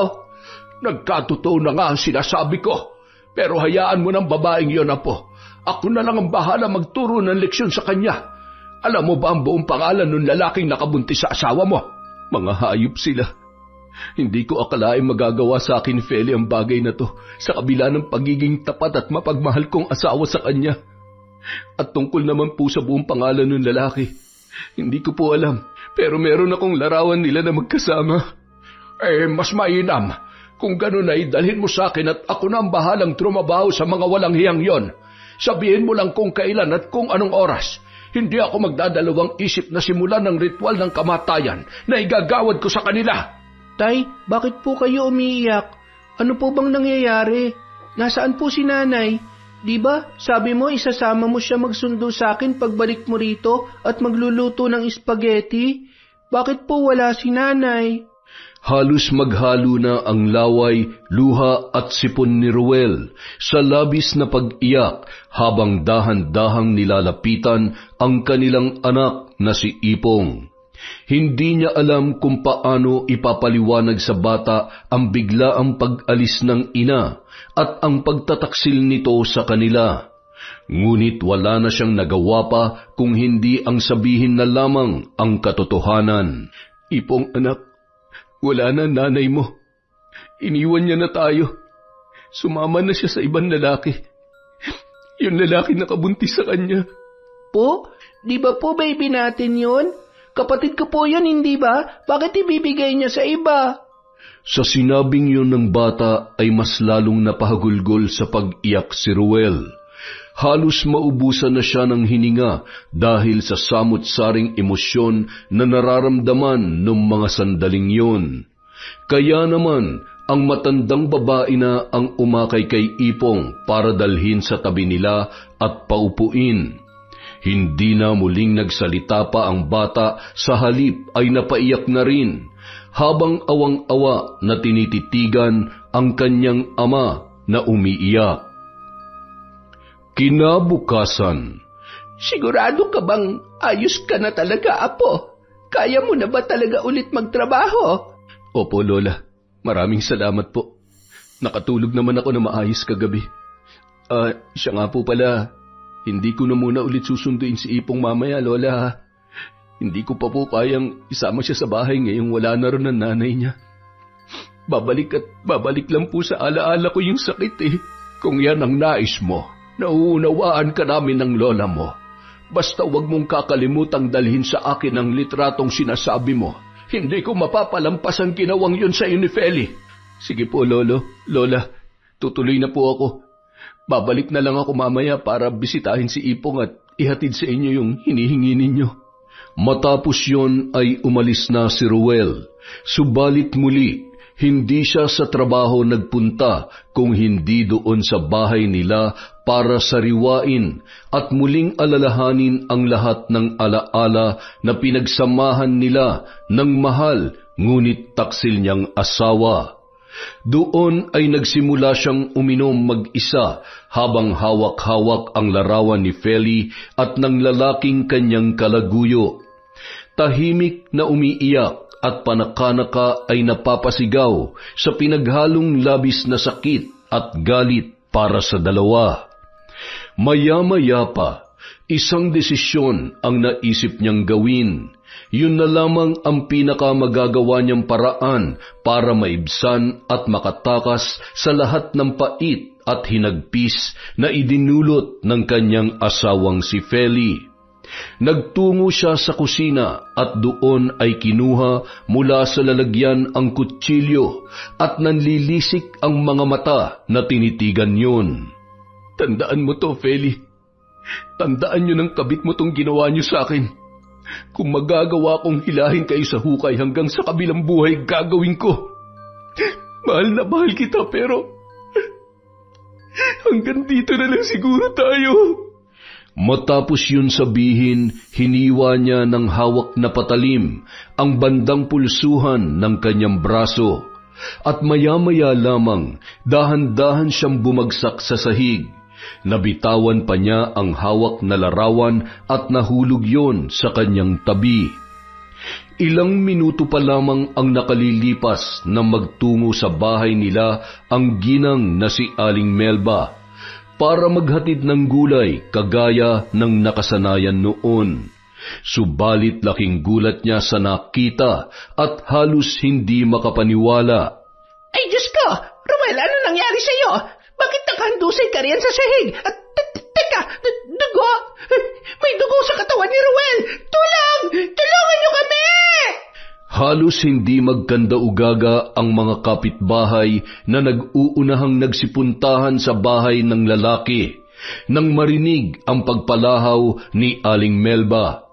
Nagkatotoo na nga ang sinasabi ko, pero hayaan mo ng babaeng yon, Apo. Ako na lang ang bahala magturo ng leksyon sa kanya. Alam mo ba ang buong pangalan ng lalaking nakabuntis sa asawa mo? Mga hayop sila. Hindi ko akalaing magagawa sa akin, Feli, ang bagay na to sa kabila ng pagiging tapat at mapagmahal kong asawa sa kanya. At tungkol naman po sa buong pangalan ng lalaki, hindi ko po alam, pero meron akong larawan nila na magkasama. Mas mainam. Kung ganun ay dalhin mo sa akin at ako na ang bahalang trumabaho sa mga walang hiyang yon. Sabihin mo lang kung kailan at kung anong oras. Hindi ako magdadalawang isip na simulan ng ritual ng kamatayan na igagawad ko sa kanila. Tay, bakit po kayo umiiyak? Ano po bang nangyayari? Nasaan po si nanay? Di ba, sabi mo isasama mo siya magsundo sa akin pagbalik mo rito at magluluto ng spaghetti? Bakit po wala si nanay? Halos maghalo na ang laway, luha at sipon ni Ruel sa labis na pag-iyak habang dahan-dahang nilalapitan ang kanilang anak na si Ipong. Hindi niya alam kung paano ipapaliwanag sa bata ang biglaang pag-alis ng ina at ang pagtataksil nito sa kanila. Ngunit wala na siyang nagawa pa kung hindi ang sabihin na lamang ang katotohanan. Ipong anak, wala na nanay mo. Iniwan niya na tayo. Sumama na siya sa ibang lalaki. Yung lalaki nakabuntis sa kanya. Po? Di ba po baby natin yun? Kapatid ko po yun, hindi ba? Bakit ibibigay niya sa iba? Sa sinabing yun ng bata ay mas lalong napahagulgol sa pag-iyak si Ruel. Halos maubusan na siya ng hininga dahil sa samot-saring emosyon na nararamdaman ng mga sandaling yun. Kaya naman, ang matandang babae na ang umakay kay Ipong para dalhin sa tabi nila at paupuin. Hindi na muling nagsalita pa ang bata, sa halip ay napaiyak na rin, habang awang-awa na tinititigan ang kanyang ama na umiiyak. Kinabukasan, Sigurado ka bang ayos ka na talaga, Apo? Kaya mo na ba talaga ulit magtrabaho? Opo, Lola. Maraming salamat po. Nakatulog naman ako na maayos kagabi. Siya nga po pala, hindi ko na muna ulit susunduin si Ipong mamaya, Lola. Hindi ko pa po kayang isama siya sa bahay ngayong wala na rin ang nanay niya. Babalik lang po sa alaala ko yung sakit eh. Kung yan ang nais mo, nauunawaan ka namin ng lola mo. Basta wag mong kakalimutang dalhin sa akin ang litratong sinasabi mo. Hindi ko mapapalampas ang ginawang yun sa ni Feli. Sige po, Lola, tutuloy na po ako. Babalik na lang ako mamaya para bisitahin si Ipong at ihatid sa inyo yung hinihingi ninyo. Matapos yon ay umalis na si Ruel. Subalit muli, hindi siya sa trabaho nagpunta kung hindi doon sa bahay nila para sariwain at muling alalahanin ang lahat ng alaala na pinagsamahan nila ng mahal ngunit taksil niyang asawa. Doon ay nagsimula siyang uminom mag-isa habang hawak-hawak ang larawan ni Feli at ng lalaking kanyang kalaguyo. Tahimik na umiiyak at panakanaka ay napapasigaw sa pinaghalong labis na sakit at galit para sa dalawa. Maya-maya pa, isang desisyon ang naisip niyang gawin. Yun na lamang ang pinakamagagawa niyang paraan para maibsan at makatakas sa lahat ng pait at hinagpis na idinulot ng kanyang asawang si Feli. Nagtungo siya sa kusina at doon ay kinuha mula sa lalagyan ang kutsilyo at nanlilisik ang mga mata na tinitigan yun. Tandaan mo to, Feli. Tandaan nyo ng kabit mo tong ginawa nyo sa akin. Kung magagawa kong hilahin kayo sa hukay hanggang sa kabilang buhay, gagawin ko. Mahal na mahal kita, pero hanggang dito na lang siguro tayo. Matapos yun sabihin, hiniwa niya ng hawak na patalim ang bandang pulsuhan ng kanyang braso. At maya-maya lamang, dahan-dahan siyang bumagsak sa sahig. Nabitawan pa niya ang hawak na larawan at nahulog yon sa kanyang tabi. Ilang minuto pa lamang ang nakalilipas na magtungo sa bahay nila ang ginang na si Aling Melba para maghatid ng gulay kagaya ng nakasanayan noon. Subalit laking gulat niya sa nakita at halos hindi makapaniwala. Ay, Diyos ko! Ruel, ano nangyari sa'yo? Bakit nakahandusay ka riyan sa sahig? At teka, dugo! May dugo sa katawan ni Ruel! Tulong! Tulungan niyo kami! Halos hindi magkanda-ugaga ang mga kapitbahay na nag-uunahang nagsipuntahan sa bahay ng lalaki nang marinig ang pagpalahaw ni Aling Melba.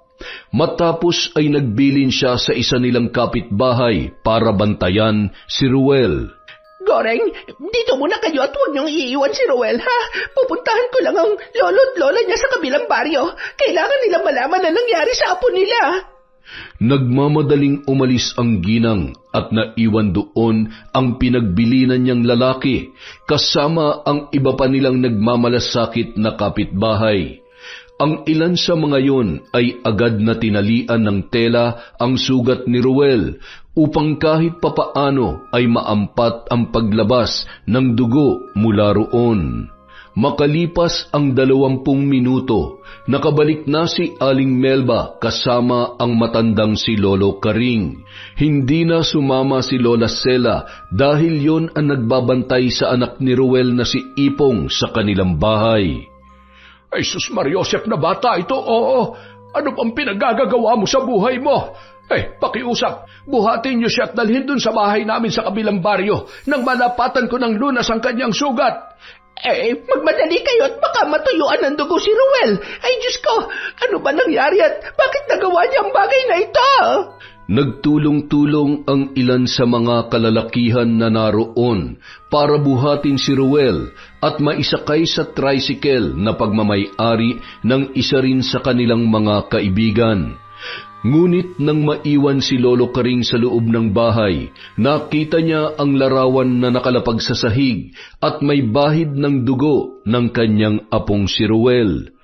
Matapos ay nagbilin siya sa isa nilang kapitbahay para bantayan si Ruel. Goreng, dito muna kayo at huwag niyong iiwan si Ruel, ha? Pupuntahan ko lang ang lolo't lola niya sa kabilang baryo. Kailangan nila malaman na nangyari sa apo nila. Nagmamadaling umalis ang ginang at naiwan doon ang pinagbilinan niyang lalaki kasama ang iba pa nilang nagmamalasakit na kapitbahay. Ang ilan sa mga yon ay agad na tinalian ng tela ang sugat ni Ruel upang kahit papaano ay maampat ang paglabas ng dugo mula roon. Makalipas ang 20 minuto, nakabalik na si Aling Melba kasama ang matandang si Lolo Karing. Hindi na sumama si Lola Sela dahil yon ang nagbabantay sa anak ni Ruel na si Ipong sa kanilang bahay. Ay, sus Mariosep na bata ito, oo. Ano pang pinagagagawa mo sa buhay mo? Pakiusap, buhatin niyo siya at dalhin dun sa bahay namin sa kabilang baryo nang malapatan ko ng lunas ang kanyang sugat. Magmadali kayo at baka matuyuan ng dugo si Ruel. Ay, Diyos ko, ano ba nangyari at bakit nagawa niya ang bagay na ito? Nagtulong-tulong ang ilan sa mga kalalakihan na naroon para buhatin si Ruel at maisakay sa tricycle na pagmamay-ari ng isa rin sa kanilang mga kaibigan. Ngunit nang maiwan si Lolo Karing sa loob ng bahay, nakita niya ang larawan na nakalapag sa sahig at may bahid ng dugo ng kanyang apong si Ruel.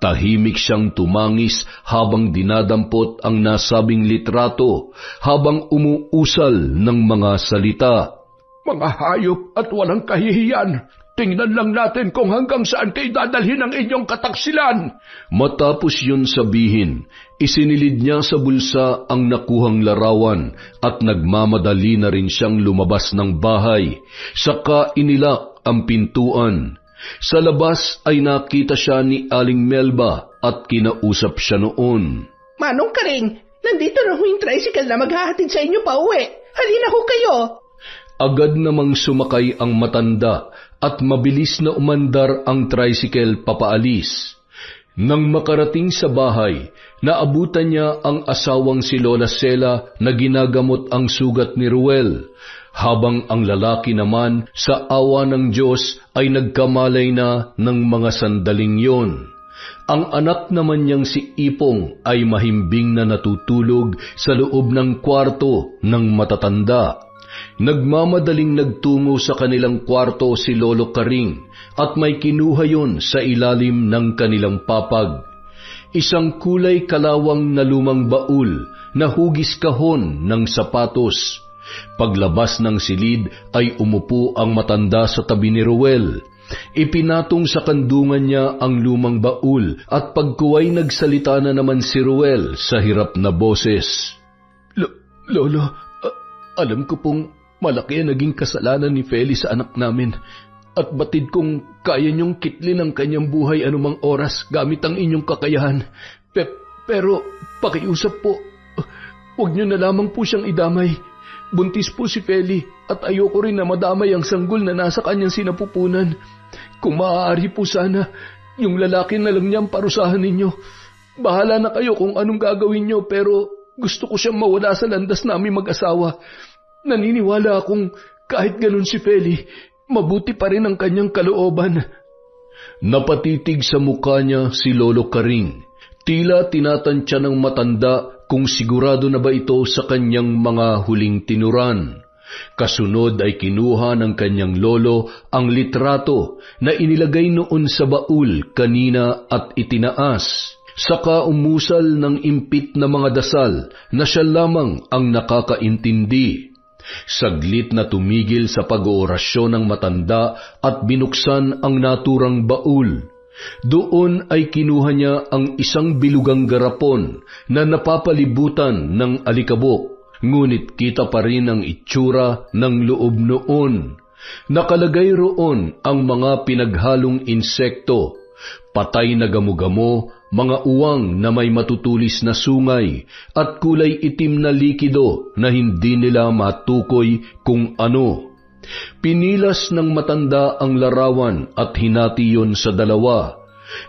Tahimik siyang tumangis habang dinadampot ang nasabing litrato, habang umuusal ng mga salita. Mga hayop at walang kahihiyan, tingnan lang natin kung hanggang saan kayo dadalhin ang inyong kataksilan. Matapos yun sabihin, isinilid niya sa bulsa ang nakuhang larawan at nagmamadali na rin siyang lumabas ng bahay. Saka inilak ang pintuan. Sa labas ay nakita siya ni Aling Melba at kinausap siya noon. Manong Karing, nandito na ho yung tricycle na maghahatid sa inyo pa uwi. Halina ho kayo. Agad namang sumakay ang matanda at mabilis na umandar ang tricycle papaalis. Nang makarating sa bahay, naabutan niya ang asawang si Lola Sela na ginagamot ang sugat ni Ruel, habang ang lalaki naman sa awa ng Diyos ay nagkamalay na ng mga sandaling yon. Ang anak naman niyang si Ipong ay mahimbing na natutulog sa loob ng kwarto ng matatanda. Nagmamadaling nagtungo sa kanilang kwarto si Lolo Karing at may kinuha yon sa ilalim ng kanilang papag. Isang kulay kalawang na lumang baul na hugis kahon ng sapatos. Paglabas ng silid ay umupo ang matanda sa tabi ni Ruel. Ipinatong sa kandungan niya ang lumang baul at pagkuway nagsalita na naman si Ruel sa hirap na boses. Lolo, alam ko pong malaki ang naging kasalanan ni Feli sa anak namin at batid kong kaya niyong kitlin ang kanyang buhay anumang oras gamit ang inyong kakayahan. Pero pakiusap po, huwag niyo na lamang po siyang idamay. Buntis po si Feli at ayoko rin na madamay ang sanggol na nasa kanyang sinapupunan. Kung maaari po sana, yung lalaki na lang niyang parusahan ninyo. Bahala na kayo kung anong gagawin niyo pero gusto ko siyang mawala sa landas namin mag-asawa. Naniniwala akong kahit ganun si Feli, mabuti pa rin ang kanyang kalooban. Napatitig sa mukha niya si Lolo Karing. Tila tinatantya ng matanda kung sigurado na ba ito sa kanyang mga huling tinuran. Kasunod ay kinuha ng kanyang lolo ang litrato na inilagay noon sa baul kanina at itinaas. Saka umusal ng impit na mga dasal na siya lamang ang nakakaintindi. Saglit na tumigil sa pag-oorasyon ng matanda at binuksan ang naturang baul. Doon ay kinuha niya ang isang bilugang garapon na napapalibutan ng alikabok, ngunit kita pa rin ang itsura ng loob noon. Nakalagay roon ang mga pinaghalong insekto, patay na gamo-gamo, mga uwang na may matutulis na sungay, at kulay itim na likido na hindi nila matukoy kung ano. Pinilas ng matanda ang larawan at hinati yon sa dalawa.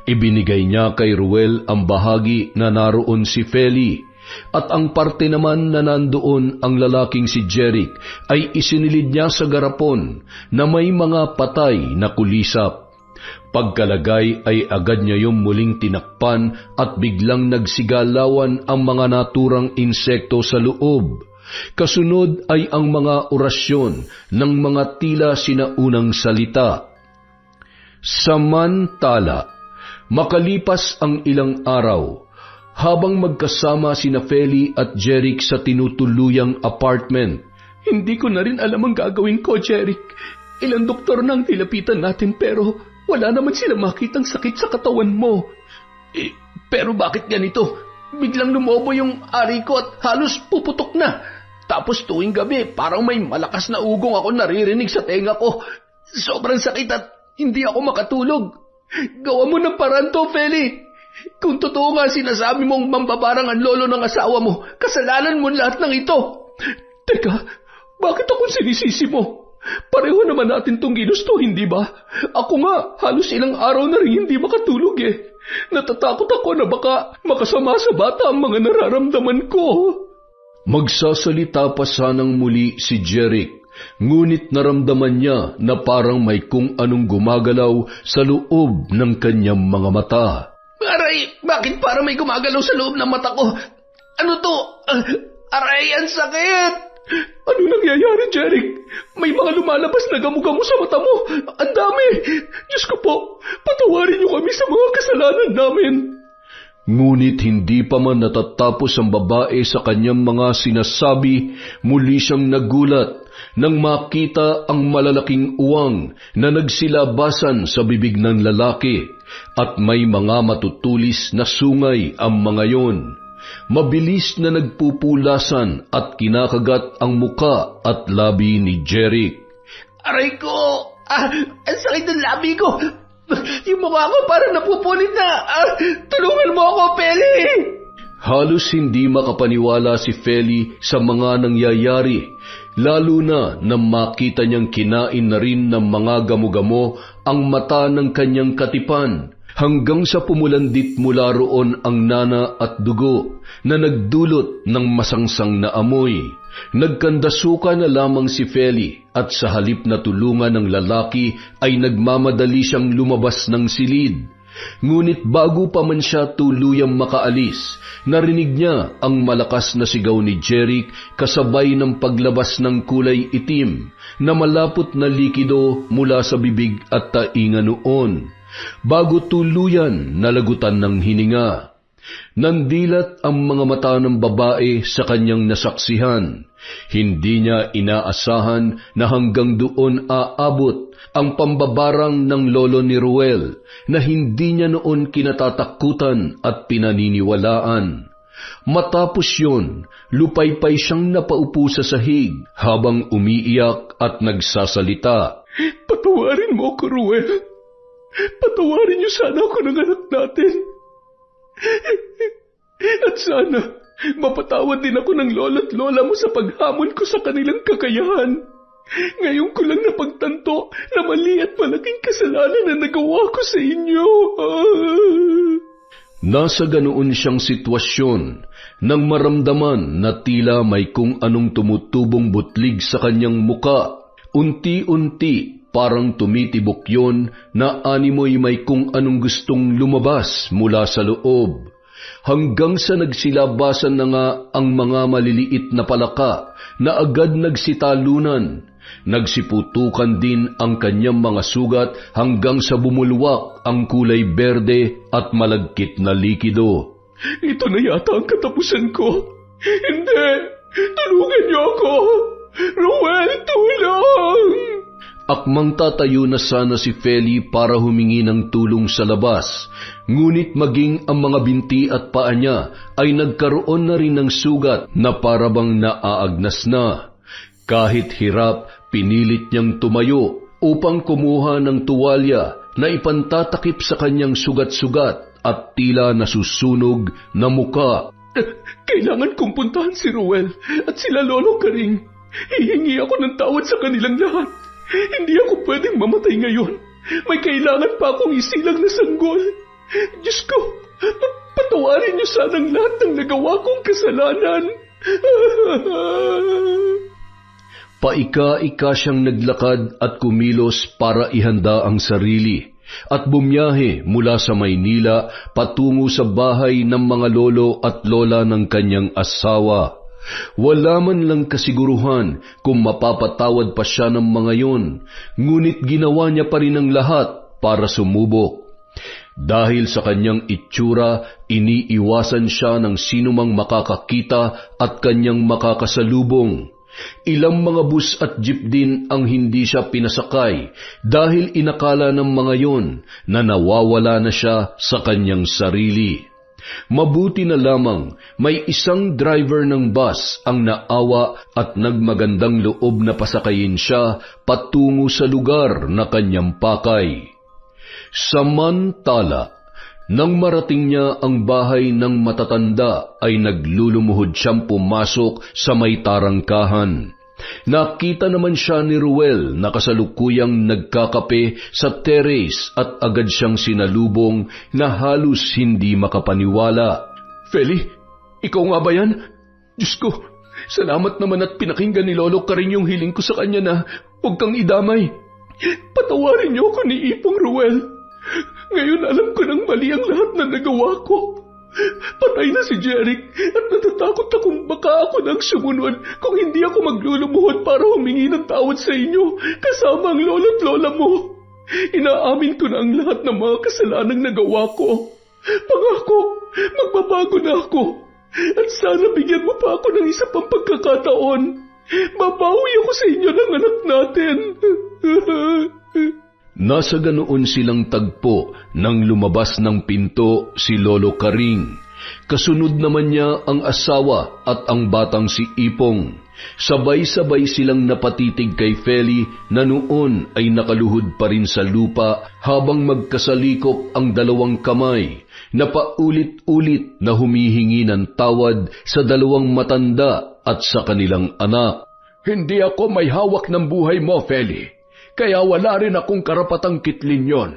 Ibinigay niya kay Ruel ang bahagi na naroon si Feli, at ang parte naman na nandoon ang lalaking si Jeric ay isinilid niya sa garapon na may mga patay na kulisap. Pagkalagay ay agad niya yung muling tinakpan at biglang nagsigalawan ang mga naturang insekto sa loob. Kasunod ay ang mga orasyon ng mga tila sinaunang salita. Samantala, makalipas ang ilang araw, habang magkasama sina Feli at Jeric sa tinutuluyang apartment. Hindi ko na rin alam ang gagawin ko, Jeric. Ilang doktor nang nilapitan natin pero wala naman sila makitang sakit sa katawan mo. Pero bakit ganito? Biglang lumobo yung ari ko at halos puputok na. Tapos tuwing gabi, parang may malakas na ugong ako naririnig sa tenga ko. Sobrang sakit at hindi ako makatulog. Gawa mo ng paraan to, Feli. Kung totoo nga sinasabi mong mambabarang ang lolo ng asawa mo, kasalanan mo lahat ng ito. Teka, bakit ako sinisisi mo? Pareho naman natin tong ginusto, hindi ba? Ako nga, halos ilang araw na rin hindi makatulog eh. Natatakot ako na baka makasama sa bata ang mga nararamdaman ko. Magsasalita pa sanang muli si Jeric, ngunit naramdaman niya na parang may kung anong gumagalaw sa loob ng kanyang mga mata. Aray, bakit parang may gumagalaw sa loob ng mata ko? Ano to? Aray, ang sakit! Ano nangyayari, Jeric? May mga lumalabas na gamo-gamo sa mata mo. Ang dami! Diyos ko po, patawarin niyo kami sa mga kasalanan namin. Ngunit hindi pa man natatapos ang babae sa kanyang mga sinasabi, muli siyang nagulat nang makita ang malalaking uwang na nagsilabasan sa bibig ng lalaki at may mga matutulis na sungay ang mga yon. Mabilis na nagpupulasan at kinakagat ang muka at labi ni Jeric. Aray ko! Ang sakit ng labi ko! Yung mukha ko parang napupunit na! Tulungan mo ako, Feli! Halos hindi makapaniwala si Feli sa mga nangyayari, lalo na nang makita niyang kinain na rin ng mga gamo-gamo ang mata ng kanyang katipan, hanggang sa pumulandit mula roon ang nana at dugo na nagdulot ng masangsang na amoy. Nagkandasuka na lamang si Feli at sa halip na tulungan ng lalaki ay nagmamadali siyang lumabas ng silid. Ngunit bago pa man siya tuluyang makaalis, narinig niya ang malakas na sigaw ni Jeric kasabay ng paglabas ng kulay itim na malapot na likido mula sa bibig at tainga noon. Bago tuluyan nalagutan ng hininga, nandilat ang mga mata ng babae sa kanyang nasaksihan. Hindi niya inaasahan na hanggang doon aabot ang pambabarang ng lolo ni Ruel na hindi niya noon kinatatakutan at pinaniniwalaan. Matapos yun, lupaypay siyang napaupo sa sahig habang umiiyak at nagsasalita. Patawarin mo ako, Ruel. Patawarin niyo sana ako ng anak natin. At sana, mapatawad din ako ng lola't lola mo sa paghamon ko sa kanilang kakayahan. Ngayon ko lang napagtanto na mali at malaking kasalanan na nagawa ko sa inyo. Nasa ganoon siyang sitwasyon nang maramdaman na tila may kung anong tumutubong butlig sa kanyang muka. Unti-unti parang tumitibok yon na animoy may kung anong gustong lumabas mula sa loob. Hanggang sa nagsilabasan na nga ang mga maliliit na palaka na agad nagsitalunan. Nagsiputukan din ang kanyang mga sugat hanggang sa bumulwak ang kulay berde at malagkit na likido. Ito na yata ang katapusan ko. Hindi! Tulungan niyo ako! Ruel, tulong! Akmang tatayo na sana si Feli para humingi ng tulong sa labas, ngunit maging ang mga binti at paa niya ay nagkaroon na rin ng sugat na parabang naaagnas na. Kahit hirap, pinilit niyang tumayo upang kumuha ng tuwalya na ipantatakip sa kanyang sugat-sugat at tila nasusunog na muka. Kailangan kong puntahan si Ruel at sila Lolo Karing. Hihingi ako ng tawad sa kanilang lahat. Hindi ako pwedeng mamatay ngayon. May kailangan pa akong isilang na sanggol. Diyos ko, patawarin niyo sanang lahat ng nagawa kong kasalanan. Paika-ika siyang naglakad at kumilos para ihanda ang sarili at bumiyahe mula sa Maynila patungo sa bahay ng mga lolo at lola ng kanyang asawa. Wala man lang kasiguruhan kung mapapatawad pa siya ng mga yon, ngunit ginawa niya pa rin ang lahat para sumubok. Dahil sa kanyang itsura, iniiwasan siya ng sinumang makakakita at kanyang makakasalubong. Ilang mga bus at jeep din ang hindi siya pinasakay dahil inakala ng mga yon na nawawala na siya sa kanyang sarili. Mabuti na lamang may isang driver ng bus ang naawa at nagmagandang loob na pasakayin siya patungo sa lugar na kanyang pakay. Samantala, Nang marating niya ang bahay ng matatanda ay naglulumuhod siyang pumasok sa may tarangkahan. Nakita naman siya ni Ruel na kasalukuyang nagkakape sa terrace at agad siyang sinalubong na halos hindi makapaniwala. Feli, ikaw nga ba yan? Diyos ko, salamat naman at pinakinggan ni Lolo Karing yung hiling ko sa kanya na huwag kang idamay. Patawarin niyo ako ni Ipong Ruel. Ngayon alam ko nang mali ang lahat na nagawa ko. Patay na si Jeric at natatakot akong baka ako nang sumunod kung hindi ako maglulumuhod para humingi ng tawad sa inyo kasama ang lolo't lola mo. Inaamin ko na ang lahat ng mga kasalanang nagawa ko. Pangako, magbabago na ako. At sana bigyan mo pa ako ng isa pang pagkakataon. Babawi ako sa inyo ng anak natin. Nasa ganoon silang tagpo nang lumabas ng pinto si Lolo Karing. Kasunod naman niya ang asawa at ang batang si Ipong. Sabay-sabay silang napatitig kay Feli na noon ay nakaluhod pa rin sa lupa habang magkasalikop ang dalawang kamay na paulit-ulit na humihingi ng tawad sa dalawang matanda at sa kanilang anak. Hindi ako may hawak ng buhay mo, Feli. Kaya wala rin akong karapatang kitlin yon.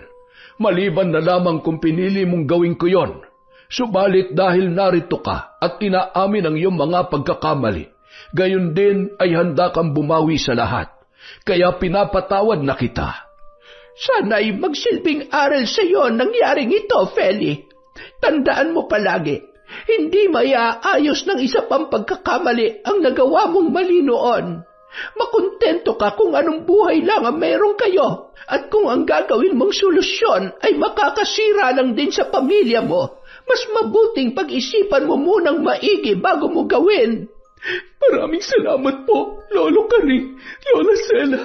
Maliban na lamang kung pinili mong gawin ko yon. Subalit dahil narito ka at inaamin ang iyong mga pagkakamali, gayon din ay handa kang bumawi sa lahat. Kaya pinapatawad na kita. Sana'y magsilbing aral sa iyo ang nangyaring ito, Feli. Tandaan mo palagi, hindi maiaayos ng isa pang pagkakamali ang nagawa mong mali noon. Makontento ka kung anong buhay lang ang meron kayo at kung ang gagawin mong solusyon ay makakasira lang din sa pamilya mo. Mas mabuting pag-isipan mo munang maigi bago mo gawin. Maraming salamat po, Lolo Karing, Lola Sela.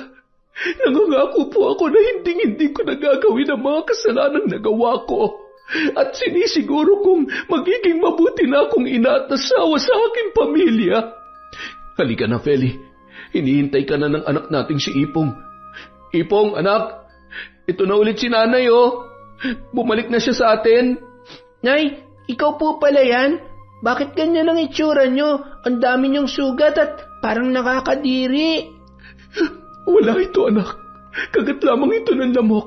Nangangako po ako na hindi ko nagagawin ang mga kasalanang nagawa ko. At sinisiguro kong magiging mabuti na akong ina at asawa sa aking pamilya. Halika na, Feli. Hinihintay ka na ng anak nating si Ipong. Ipong, anak, ito na ulit si nanay, oh. Bumalik na siya sa atin. Nay, ikaw po pala yan? Bakit ganyan ang itsura nyo? Ang dami niyong sugat at parang nakakadiri. Wala ito, anak. Kagat lamang ito ng lamok.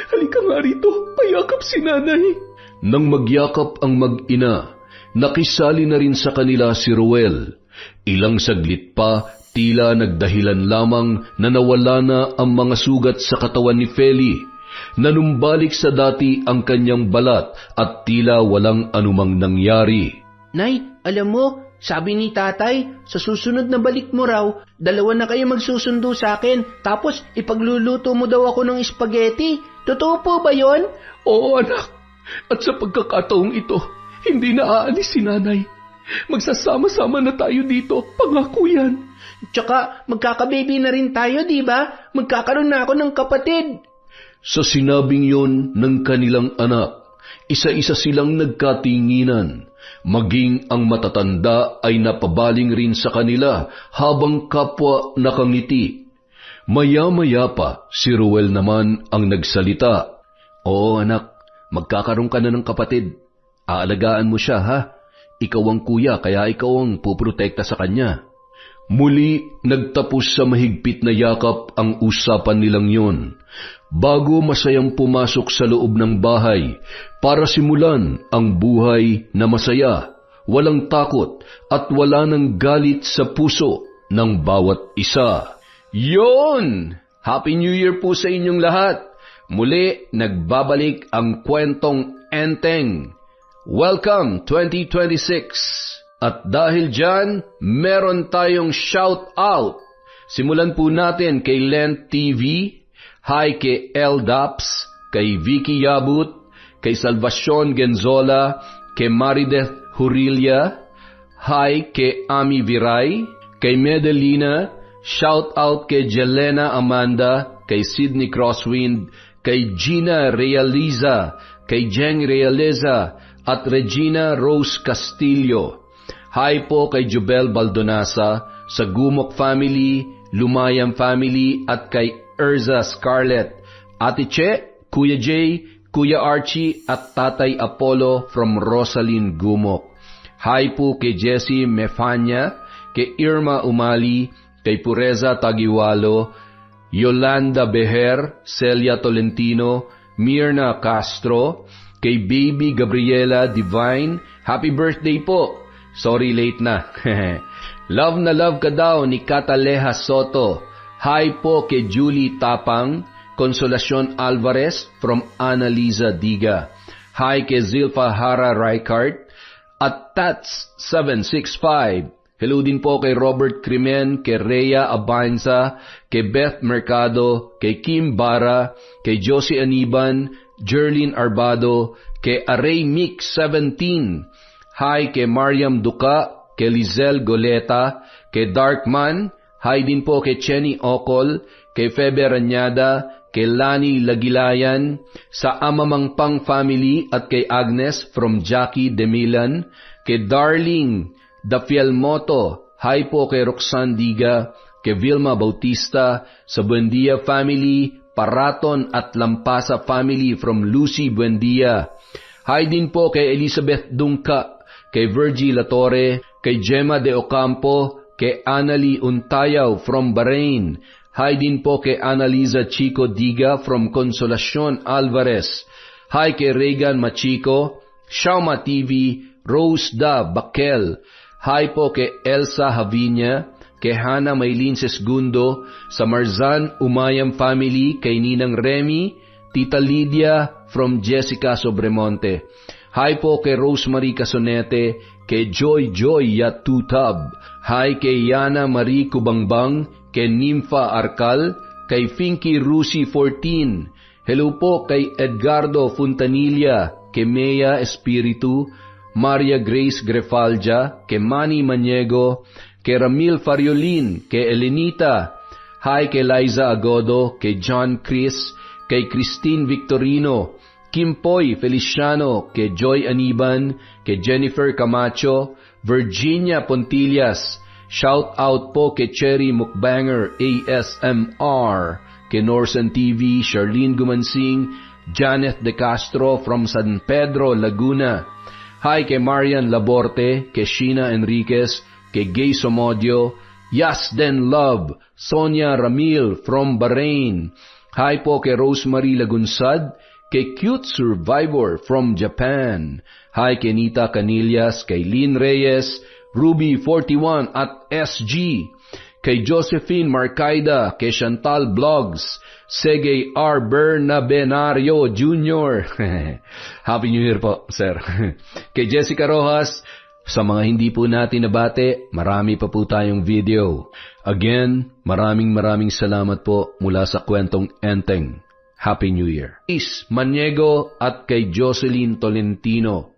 Halika nga rito, payakap si nanay. Nang magyakap ang mag-ina, nakisali na rin sa kanila si Ruel. Ilang saglit pa, tila nagdahilan lamang na nawala na ang mga sugat sa katawan ni Feli. Nanumbalik sa dati ang kanyang balat at tila walang anumang nangyari. Nay, alam mo, sabi ni tatay, sa susunod na balik mo raw, 2 na kayo magsusundo sa akin, tapos ipagluluto mo daw ako ng spaghetti. Totoo po ba yon? Oo, anak. At sa pagkakataong ito, hindi na aalis si nanay. Magsasama-sama na tayo dito, pangako yan. Tsaka magkakababy na rin tayo, di ba? Magkakaroon na ako ng kapatid. Sa sinabing yon ng kanilang anak, isa-isa silang nagkatinginan. Maging ang matatanda ay napabaling rin sa kanila habang kapwa nakangiti. Maya-maya pa, si Ruel naman ang nagsalita. Oo anak, magkakaroon ka na ng kapatid. Aalagaan mo siya ha. Ikaw ang kuya kaya ikaw ang puprotekta sa kanya. Muli nagtapos sa mahigpit na yakap ang usapan nilang yon, bago masayang pumasok sa loob ng bahay para simulan ang buhay na masaya, walang takot at wala ng galit sa puso ng bawat isa. Yon! Happy New Year po sa inyong lahat! Muli nagbabalik ang kwentong Enteng. Welcome 2026! At dahil dyan, meron tayong shout out. Simulan po natin kay Lent TV, hi kay Eldaps, kay Vicky Yabut, kay Salvacion Genzola, kay Marideth Hurilia, hi kay Ami Viray, kay Medelina, shout out kay Jelena Amanda, kay Sydney Crosswind, kay Gina Realiza, kay Jeng Realiza, at Regina Rose Castillo. Hi po kay Jubel Baldonasa, sa Gumok Family, Lumayam Family, at kay Erza Scarlett, Ate Che, Kuya Jay, Kuya Archie at Tatay Apollo from Rosalyn Gumok. Hi po kay Jessie Mefanya, kay Irma Umali, kay Pureza Tagiwalo, Yolanda Beher, Celia Tolentino, Mirna Castro, kay Baby Gabriela Divine, happy birthday po. Sorry late na. Love na love ka daw ni Cataleja Soto. Hi po kay Julie Tapang, Consolacion Alvarez from Annalisa Diga. Hi kay Zilfa Hara Reichardt at Tats 765. Hello din po kay Robert Crimen, kay Rhea Abanza, kay Beth Mercado, kay Kim Bara, kay Josie Aniban, Jerlyn Arbado, kay Aray Mix 17. Hi kay Mariam Duca, kay Lizelle Goleta, kay Darkman. Hi din po kay Chenny Ocol, kay Febe Ranyada, kay Lani Lagilayan, sa Amamangpang family at kay Agnes from Jackie Demilan, kay Darling Dafielmoto, hi po kay Roxanne Diga, kay Vilma Bautista, sa Buendia family, Paraton at Lampasa family from Lucy Buendia. Hi din po kay Elizabeth Dungka, kay Virgie Latore, kay Gemma de Ocampo, kay Annalie Untayaw from Bahrain. Hi din po kay Annalisa Chico Diga from Consolacion Alvarez. Hi kay Regan Machico, Shauma TV, Rose Da Bakel. Hi po kay Elsa Havinya, kay Hana Maylin Sesgundo, sa Marzan Umayam family, kay Ninang Remy, Tita Lydia from Jessica Sobremonte. Hi po kay Rosemary Casonete, kay Joy Yatutab. Hi kay Yana Marie Kubangbang, kay Nympha Arcal, kay Finky Rusi 14. Hello po kay Edgardo Fontanilla, kay Mea Espiritu, Maria Grace Grefalja, kay Manny Maniego, kay Ramil Fariolin, kay Elenita. Hi kay Liza Agodo, kay John Chris, kay Christine Victorino, Kim Poy Feliciano, kay Joy Aniban, kay Jennifer Camacho, Virginia Pontillas. Shout out po kay Cherry Mukbanger ASMR, kay Norsen TV, Charlene Gumansing, Janet De Castro from San Pedro, Laguna. Hi kay Marian Laborte, kay Sheena Enriquez, kay Gay Somodio, Yasden Love, Sonia Ramil from Bahrain. Hi po kay Rosemary Lagunsad, kay Cute Survivor from Japan. Hi kay Nita Canillas, kay Lynn Reyes, Ruby 41 at SG, kay Josephine Marcaida, kay Chantal Vlogs, Sege R. Bernabenario Jr. Happy New Year po, sir. Kay Jessica Rojas, sa mga hindi po natin nabate, marami pa po tayong video. Again, maraming salamat po mula sa Kwentong Enteng. Happy New Year. Is Maniego at kay Jocelyn Tolentino.